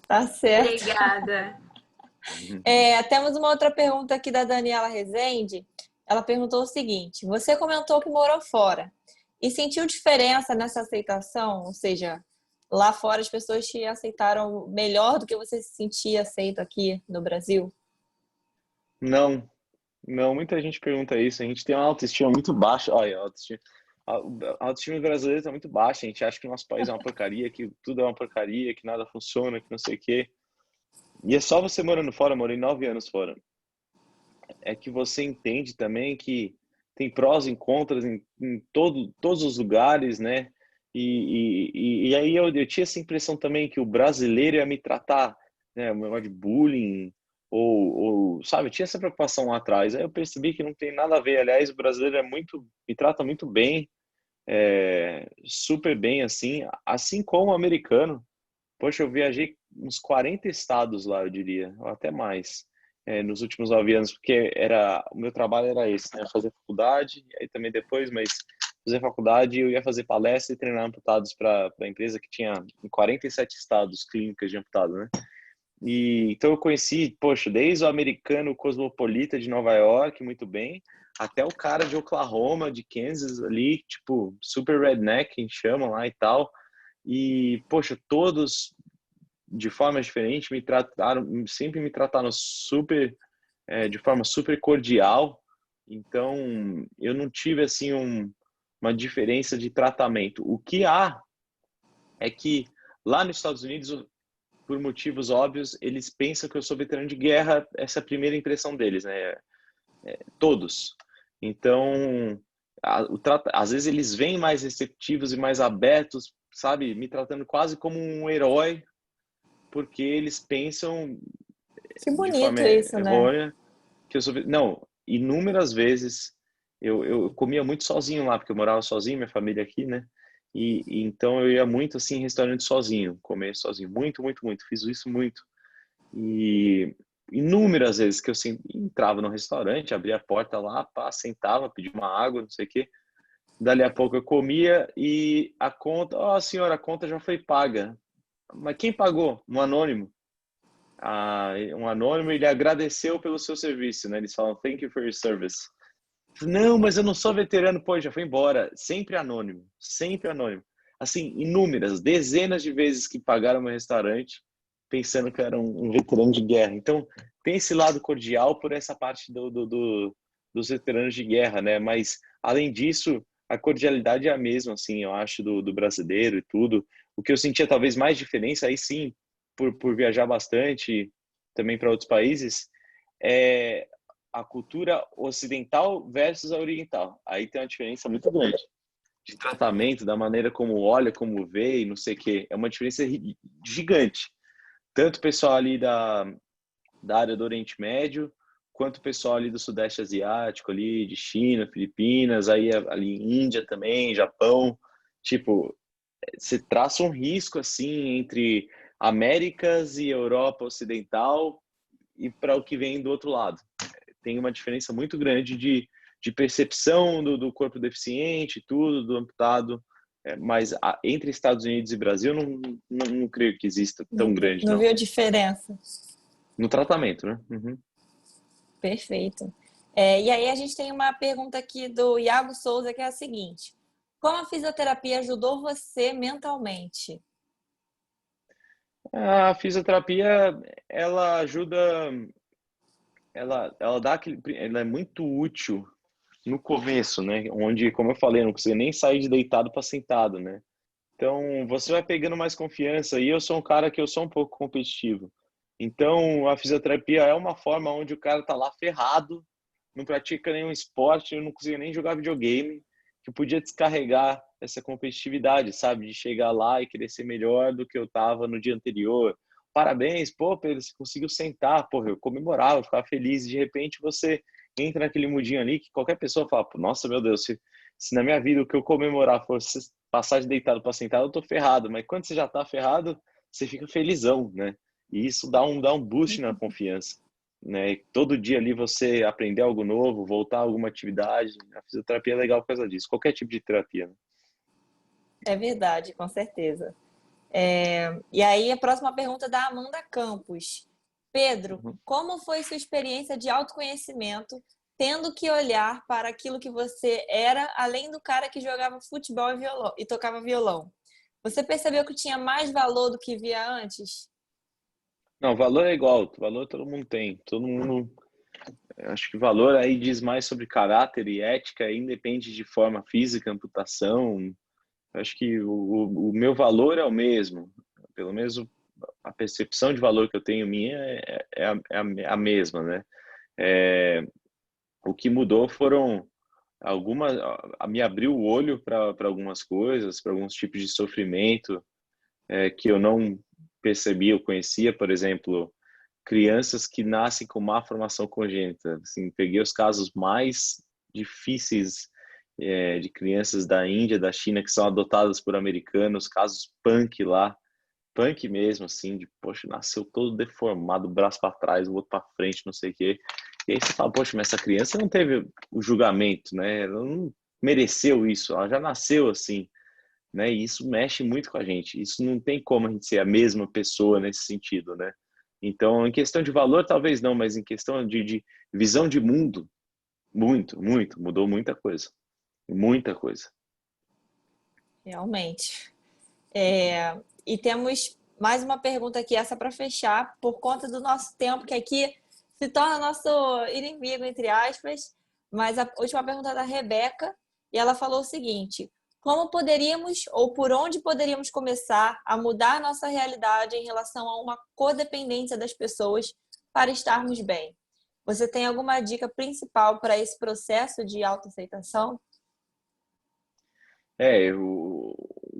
tá certo. Obrigada. Temos uma outra pergunta aqui da Daniela Rezende. Ela perguntou o seguinte: você comentou que morou fora e sentiu diferença nessa aceitação? Ou seja, lá fora as pessoas te aceitaram melhor do que você se sentia aceito aqui no Brasil? Não, não, muita gente pergunta isso. A gente tem uma autoestima muito baixa. Olha, a autoestima brasileira está muito baixa. A gente acha que o nosso país é uma porcaria, que tudo é uma porcaria, que nada funciona, que não sei o quê. E é só você morando fora, eu morei 9 anos fora, é que você entende também que tem prós e contras em todos os lugares, né? E aí eu tinha essa impressão também que o brasileiro ia me tratar, né, um negócio de bullying, sabe, eu tinha essa preocupação lá atrás. Aí eu percebi que não tem nada a ver. Aliás, o brasileiro me trata muito bem, super bem, assim como o americano. Poxa, eu viajei uns 40 estados lá, eu diria, ou até mais, nos últimos 9 anos, porque o meu trabalho era esse, né? Fazer faculdade, aí também depois, mas fazer faculdade, eu ia fazer palestra e treinar amputados para a empresa que tinha em 47 estados clínicas de amputado, né? E então eu conheci, poxa, desde o americano cosmopolita de Nova York, muito bem, até o cara de Oklahoma, de Kansas ali, tipo, super redneck, que a gente chama lá e tal. E, poxa, todos de forma diferente sempre me trataram super, de forma super cordial. Então, eu não tive, assim, uma diferença de tratamento. O que há é que lá nos Estados Unidos por motivos óbvios, eles pensam que eu sou veterano de guerra, essa é a primeira impressão deles, né? Todos. Então, às vezes eles vêm mais receptivos e mais abertos, sabe? Me tratando quase como um herói, porque eles pensam Que de forma bonito isso, né? errônea que eu sou... Não, inúmeras vezes eu comia muito sozinho lá, porque eu morava sozinho, minha família aqui, né? E então eu ia muito assim em restaurante sozinho, comer sozinho, muito, muito, muito. Fiz isso muito. E inúmeras vezes que eu entrava no restaurante, abria a porta lá, pá, sentava, pedia uma água, não sei o quê. Dali a pouco eu comia e a conta, ó, senhora, a conta já foi paga. Mas quem pagou? Um anônimo. Um anônimo, ele agradeceu pelo seu serviço, né? Eles falam, thank you for your service. Não, mas eu não sou veterano, pô, já foi embora. Sempre anônimo, sempre anônimo. Assim, inúmeras, dezenas de vezes que pagaram meu restaurante pensando que eu era um veterano de guerra. Então, tem esse lado cordial por essa parte dos veteranos de guerra, né? Mas, além disso, a cordialidade é a mesma, assim, eu acho, do brasileiro e tudo. O que eu sentia talvez mais diferença, aí sim, por viajar bastante também para outros países, é a cultura ocidental versus a oriental. Aí tem uma diferença muito grande de tratamento, da maneira como olha, como vê e não sei o quê. É uma diferença gigante. Tanto o pessoal ali da área do Oriente Médio, quanto o pessoal ali do Sudeste Asiático, ali de China, Filipinas, aí ali Índia também, Japão. Tipo, você traça um risco assim entre Américas e Europa Ocidental e para o que vem do outro lado. Tem uma diferença muito grande de percepção do corpo deficiente, tudo, do amputado. Mas entre Estados Unidos e Brasil, não creio que exista tão grande, Não não. viu diferença? No tratamento, né? Uhum. Perfeito. E aí a gente tem uma pergunta aqui do Iago Souza, que é a seguinte: como a fisioterapia ajudou você mentalmente? A fisioterapia, ela ajuda, ela dá ela é muito útil no começo, né? Onde, como eu falei, eu não conseguia nem sair de deitado para sentado, né? Então, você vai pegando mais confiança. E eu sou um cara que eu sou um pouco competitivo. Então, a fisioterapia é uma forma onde o cara tá lá ferrado, não pratica nenhum esporte, não conseguia nem jogar videogame, que podia descarregar essa competitividade, sabe? De chegar lá e querer ser melhor do que eu tava no dia anterior. Parabéns, pô, Pedro, você conseguiu sentar. Pô, eu comemorava, eu ficava feliz. E de repente você entra naquele mudinho ali que qualquer pessoa fala, nossa, meu Deus, se na minha vida o que eu comemorar fosse passar de deitado para sentado, eu tô ferrado. Mas quando você já tá ferrado, você fica felizão, né? E isso dá um boost na confiança, né? E todo dia ali você aprender algo novo, voltar a alguma atividade. A fisioterapia é legal por causa disso. Qualquer tipo de terapia, né? É verdade, com certeza. E aí a próxima pergunta é da Amanda Campos. Pedro, Uhum. como foi sua experiência de autoconhecimento, tendo que olhar para aquilo que você era, além do cara que jogava futebol e tocava violão? Você percebeu que tinha mais valor do que via antes? Não, valor é igual. Valor todo mundo tem. Todo mundo. Eu acho que valor aí diz mais sobre caráter e ética, independe de forma física, amputação. Eu acho que o meu valor é o mesmo. Pelo menos a percepção de valor que eu tenho minha é a mesma, né? É, o que mudou foram algumas, me abriu o olho para algumas coisas, para alguns tipos de sofrimento que eu não percebia, eu conhecia, por exemplo, crianças que nascem com má formação congênita. Assim, peguei os casos mais difíceis de crianças da Índia, da China, que são adotadas por americanos, casos punk lá, punk mesmo, assim, de, poxa, nasceu todo deformado, o braço para trás, o outro para frente, não sei o quê. E aí você fala, poxa, mas essa criança não teve o julgamento, né? Ela não mereceu isso, ela já nasceu assim, né? E isso mexe muito com a gente. Isso não tem como a gente ser a mesma pessoa nesse sentido, né? Então, em questão de valor, talvez não, mas em questão de visão de mundo, muito, muito, mudou muita coisa. Muita coisa. Realmente. E temos mais uma pergunta aqui, essa para fechar, por conta do nosso tempo, que aqui se torna nosso inimigo, entre aspas. Mas a última pergunta é da Rebeca, e ela falou o seguinte: como poderíamos ou por onde poderíamos começar a mudar a nossa realidade em relação a uma codependência das pessoas para estarmos bem? Você tem alguma dica principal para esse processo de autoaceitação?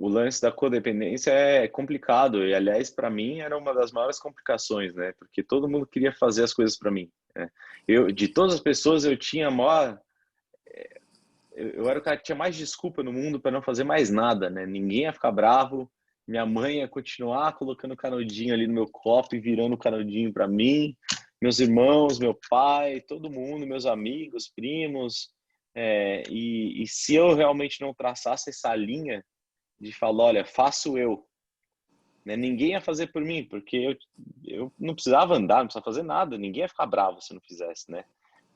O lance da codependência é complicado e, aliás, para mim era uma das maiores complicações, né? Porque todo mundo queria fazer as coisas para mim, né? De todas as pessoas, eu tinha a maior. Eu era o cara que tinha mais desculpa no mundo para não fazer mais nada, né? Ninguém ia ficar bravo, minha mãe ia continuar colocando o canudinho ali no meu copo e virando o canudinho para mim, meus irmãos, meu pai, todo mundo, meus amigos, primos. E se eu realmente não traçasse essa linha de falar, olha, faço eu, né? Ninguém ia fazer por mim, porque eu não precisava andar, não precisava fazer nada, ninguém ia ficar bravo se eu não fizesse, né?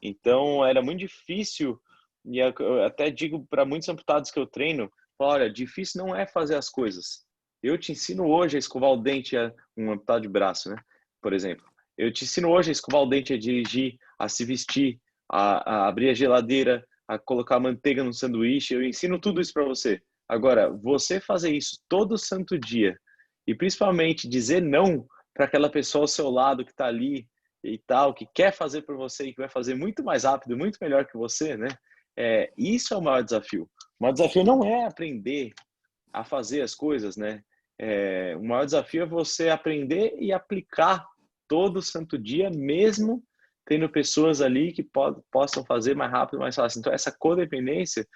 Então era muito difícil, e eu até digo para muitos amputados que eu treino, olha, difícil não é fazer as coisas. Eu te ensino hoje a escovar o dente a um amputado de braço, né? Por exemplo, eu te ensino hoje a escovar o dente, a dirigir, a se vestir, a abrir a geladeira, a colocar manteiga no sanduíche. Eu ensino tudo isso para você. Agora, você fazer isso todo santo dia e principalmente dizer não para aquela pessoa ao seu lado que está ali e tal, que quer fazer por você e que vai fazer muito mais rápido, muito melhor que você, né? Isso é o maior desafio. O maior desafio não é aprender a fazer as coisas, né? O maior desafio é você aprender e aplicar todo santo dia, mesmo tendo pessoas ali que possam fazer mais rápido, mais fácil. Então, essa codependência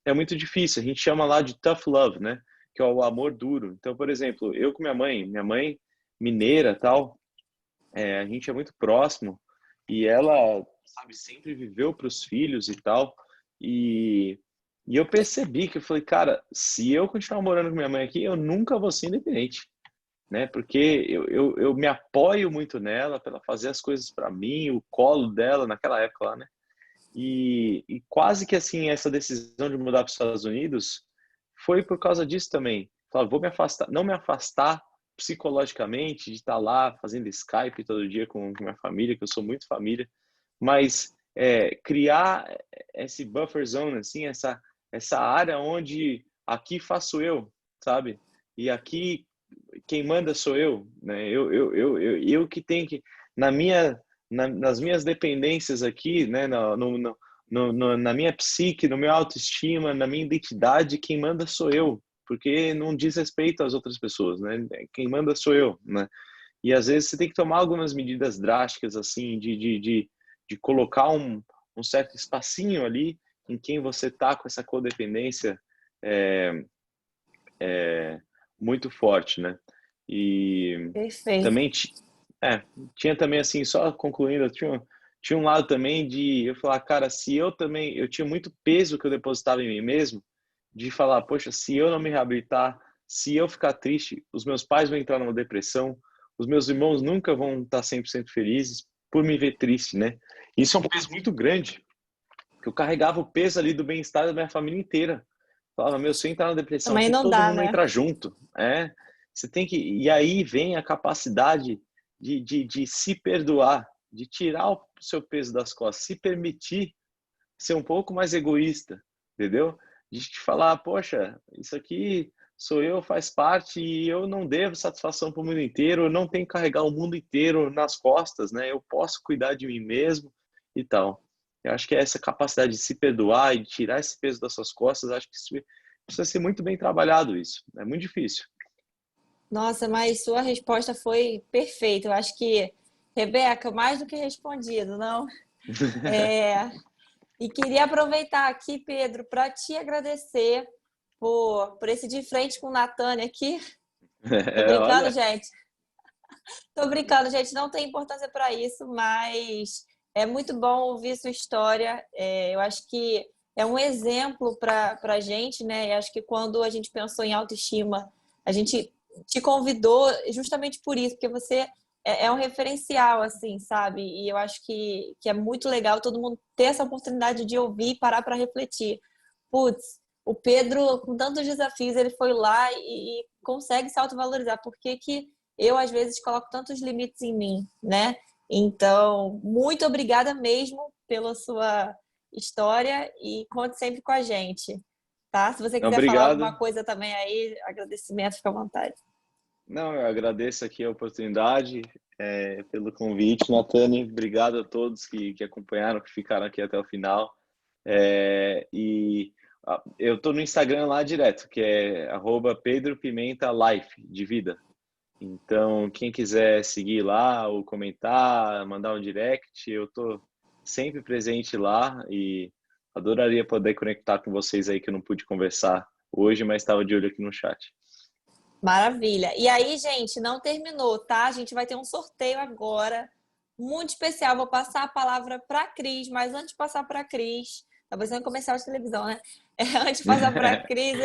é muito difícil. A gente chama lá de tough love, né? Que é o amor duro. Então, por exemplo, eu com minha mãe mineira, tal, a gente é muito próximo e ela, sabe, sempre viveu para os filhos e tal. E, e eu percebi que eu falei, cara, se eu continuar morando com minha mãe aqui, eu nunca vou ser independente, né? Porque eu me apoio muito nela para ela fazer as coisas para mim, o colo dela naquela época lá, né? E quase que assim, essa decisão de mudar para os Estados Unidos foi por causa disso também. Falar, vou me afastar, não me afastar psicologicamente de estar lá fazendo Skype todo dia com minha família, que eu sou muito família, mas criar esse buffer zone, assim, essa área onde aqui faço eu, sabe? E aqui quem manda sou eu, né? Eu que tenho que, nas minhas dependências aqui, né? Na minha psique, no meu autoestima, na minha identidade, quem manda sou eu, porque não diz respeito às outras pessoas, né? Quem manda sou eu, né? E às vezes você tem que tomar algumas medidas drásticas, assim, de colocar um certo espacinho ali em quem você tá com essa codependência é, muito forte, né? E Perfeito. também tinha também assim, só concluindo, tinha um lado também de eu falar, cara, se eu tinha muito peso que eu depositava em mim mesmo, de falar, poxa, se eu não me reabilitar, se eu ficar triste, os meus pais vão entrar numa depressão, os meus irmãos nunca vão estar 100% felizes por me ver triste, né? Isso é um peso muito grande, que eu carregava o peso ali do bem-estar da minha família inteira. Falava, meu, se eu entrar na depressão Também aqui, não todo dá, mundo né? entra junto. Você tem que. E aí vem a capacidade de se perdoar, de tirar o seu peso das costas, se permitir ser um pouco mais egoísta, entendeu? De te falar, poxa, isso aqui sou eu, faz parte e eu não devo satisfação para o mundo inteiro, eu não tenho que carregar o mundo inteiro nas costas, né? Eu posso cuidar de mim mesmo e tal. Eu acho que essa capacidade de se perdoar e de tirar esse peso das suas costas, acho que isso precisa ser muito bem trabalhado isso. É muito difícil. Nossa, mas sua resposta foi perfeita. Eu acho que, Rebeca, mais do que respondido, não? É, E queria aproveitar aqui, Pedro, para te agradecer por esse de frente com o Natânia aqui. Tô brincando, Olha, gente. Tô brincando, gente. Não tem importância para isso, mas é muito bom ouvir sua história. Eu acho que é um exemplo para a gente, né? E acho que quando a gente pensou em autoestima, a gente te convidou justamente por isso, porque você é um referencial, assim, sabe? E eu acho que é muito legal todo mundo ter essa oportunidade de ouvir e parar para refletir. Putz, o Pedro, com tantos desafios, ele foi lá e consegue se autovalorizar. Por que que eu, às vezes, coloco tantos limites em mim, né? Então, muito obrigada mesmo pela sua história e conte sempre com a gente. tá? Se você Não, quiser falar obrigado. alguma coisa também aí, agradecimento, fica à vontade. Não, eu agradeço aqui a oportunidade, pelo convite, Natane. Obrigado a todos que acompanharam, que ficaram aqui até o final. Eu tô no Instagram lá direto, que é @PedroPimentaLife, de vida. Então, quem quiser seguir lá ou comentar, mandar um direct, eu tô sempre presente lá e adoraria poder conectar com vocês aí que eu não pude conversar hoje, mas estava de olho aqui no chat. Maravilha. E aí, gente, não terminou, tá? A gente vai ter um sorteio agora, muito especial. Vou passar a palavra para a Cris, mas antes de passar para a Cris, tá parecendo um comercial de televisão, né? Antes de passar para a Cris,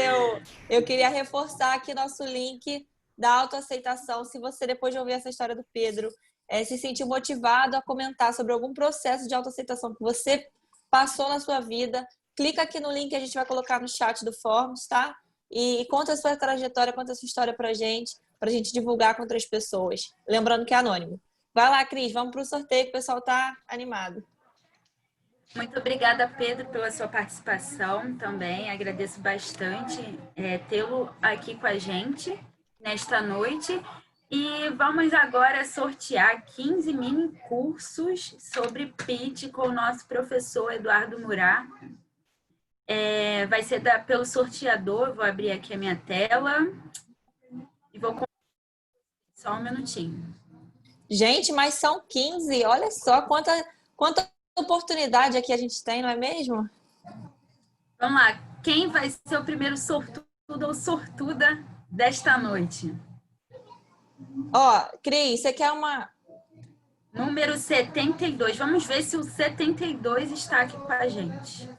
eu queria reforçar aqui nosso link da autoaceitação. Se você, depois de ouvir essa história do Pedro, se sentir motivado a comentar sobre algum processo de autoaceitação que você passou na sua vida, clica aqui no link que a gente vai colocar no chat do Forms, tá? E conta a sua trajetória, conta a sua história pra gente divulgar com outras pessoas. Lembrando que é anônimo. Vai lá, Cris, vamos pro sorteio que o pessoal tá animado. Muito obrigada, Pedro, pela sua participação também. Agradeço bastante tê-lo aqui com a gente nesta noite. E vamos agora sortear 15 mini cursos sobre pitch com o nosso professor Eduardo Murat. Vai ser pelo sorteador. Vou abrir aqui a minha tela e vou só um minutinho. Gente, mas são 15. Olha só quanta oportunidade aqui a gente tem, não é mesmo? Vamos lá. Quem vai ser o primeiro sortudo ou sortuda desta noite? Ó, Cris, você quer uma... Número 72. Vamos ver se o 72 está aqui com a gente.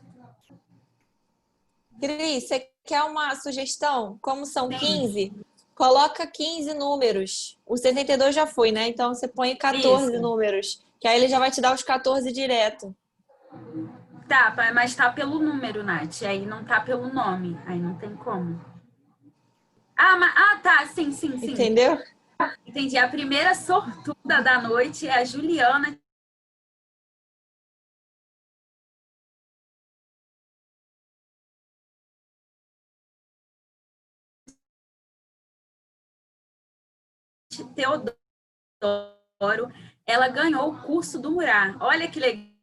Cris, você quer uma sugestão? Como são Sim. 15, coloca 15 números. O 72 já foi, né? Então você põe 14 Isso. números, que aí ele já vai te dar os 14 direto. Tá, mas tá pelo número, Nath. Aí não tá pelo nome. Aí não tem como. Tá. Sim. Entendeu? Entendi. A primeira sortuda da noite é a Juliana. Teodoro. Ela ganhou o curso do Murat. Olha que legal.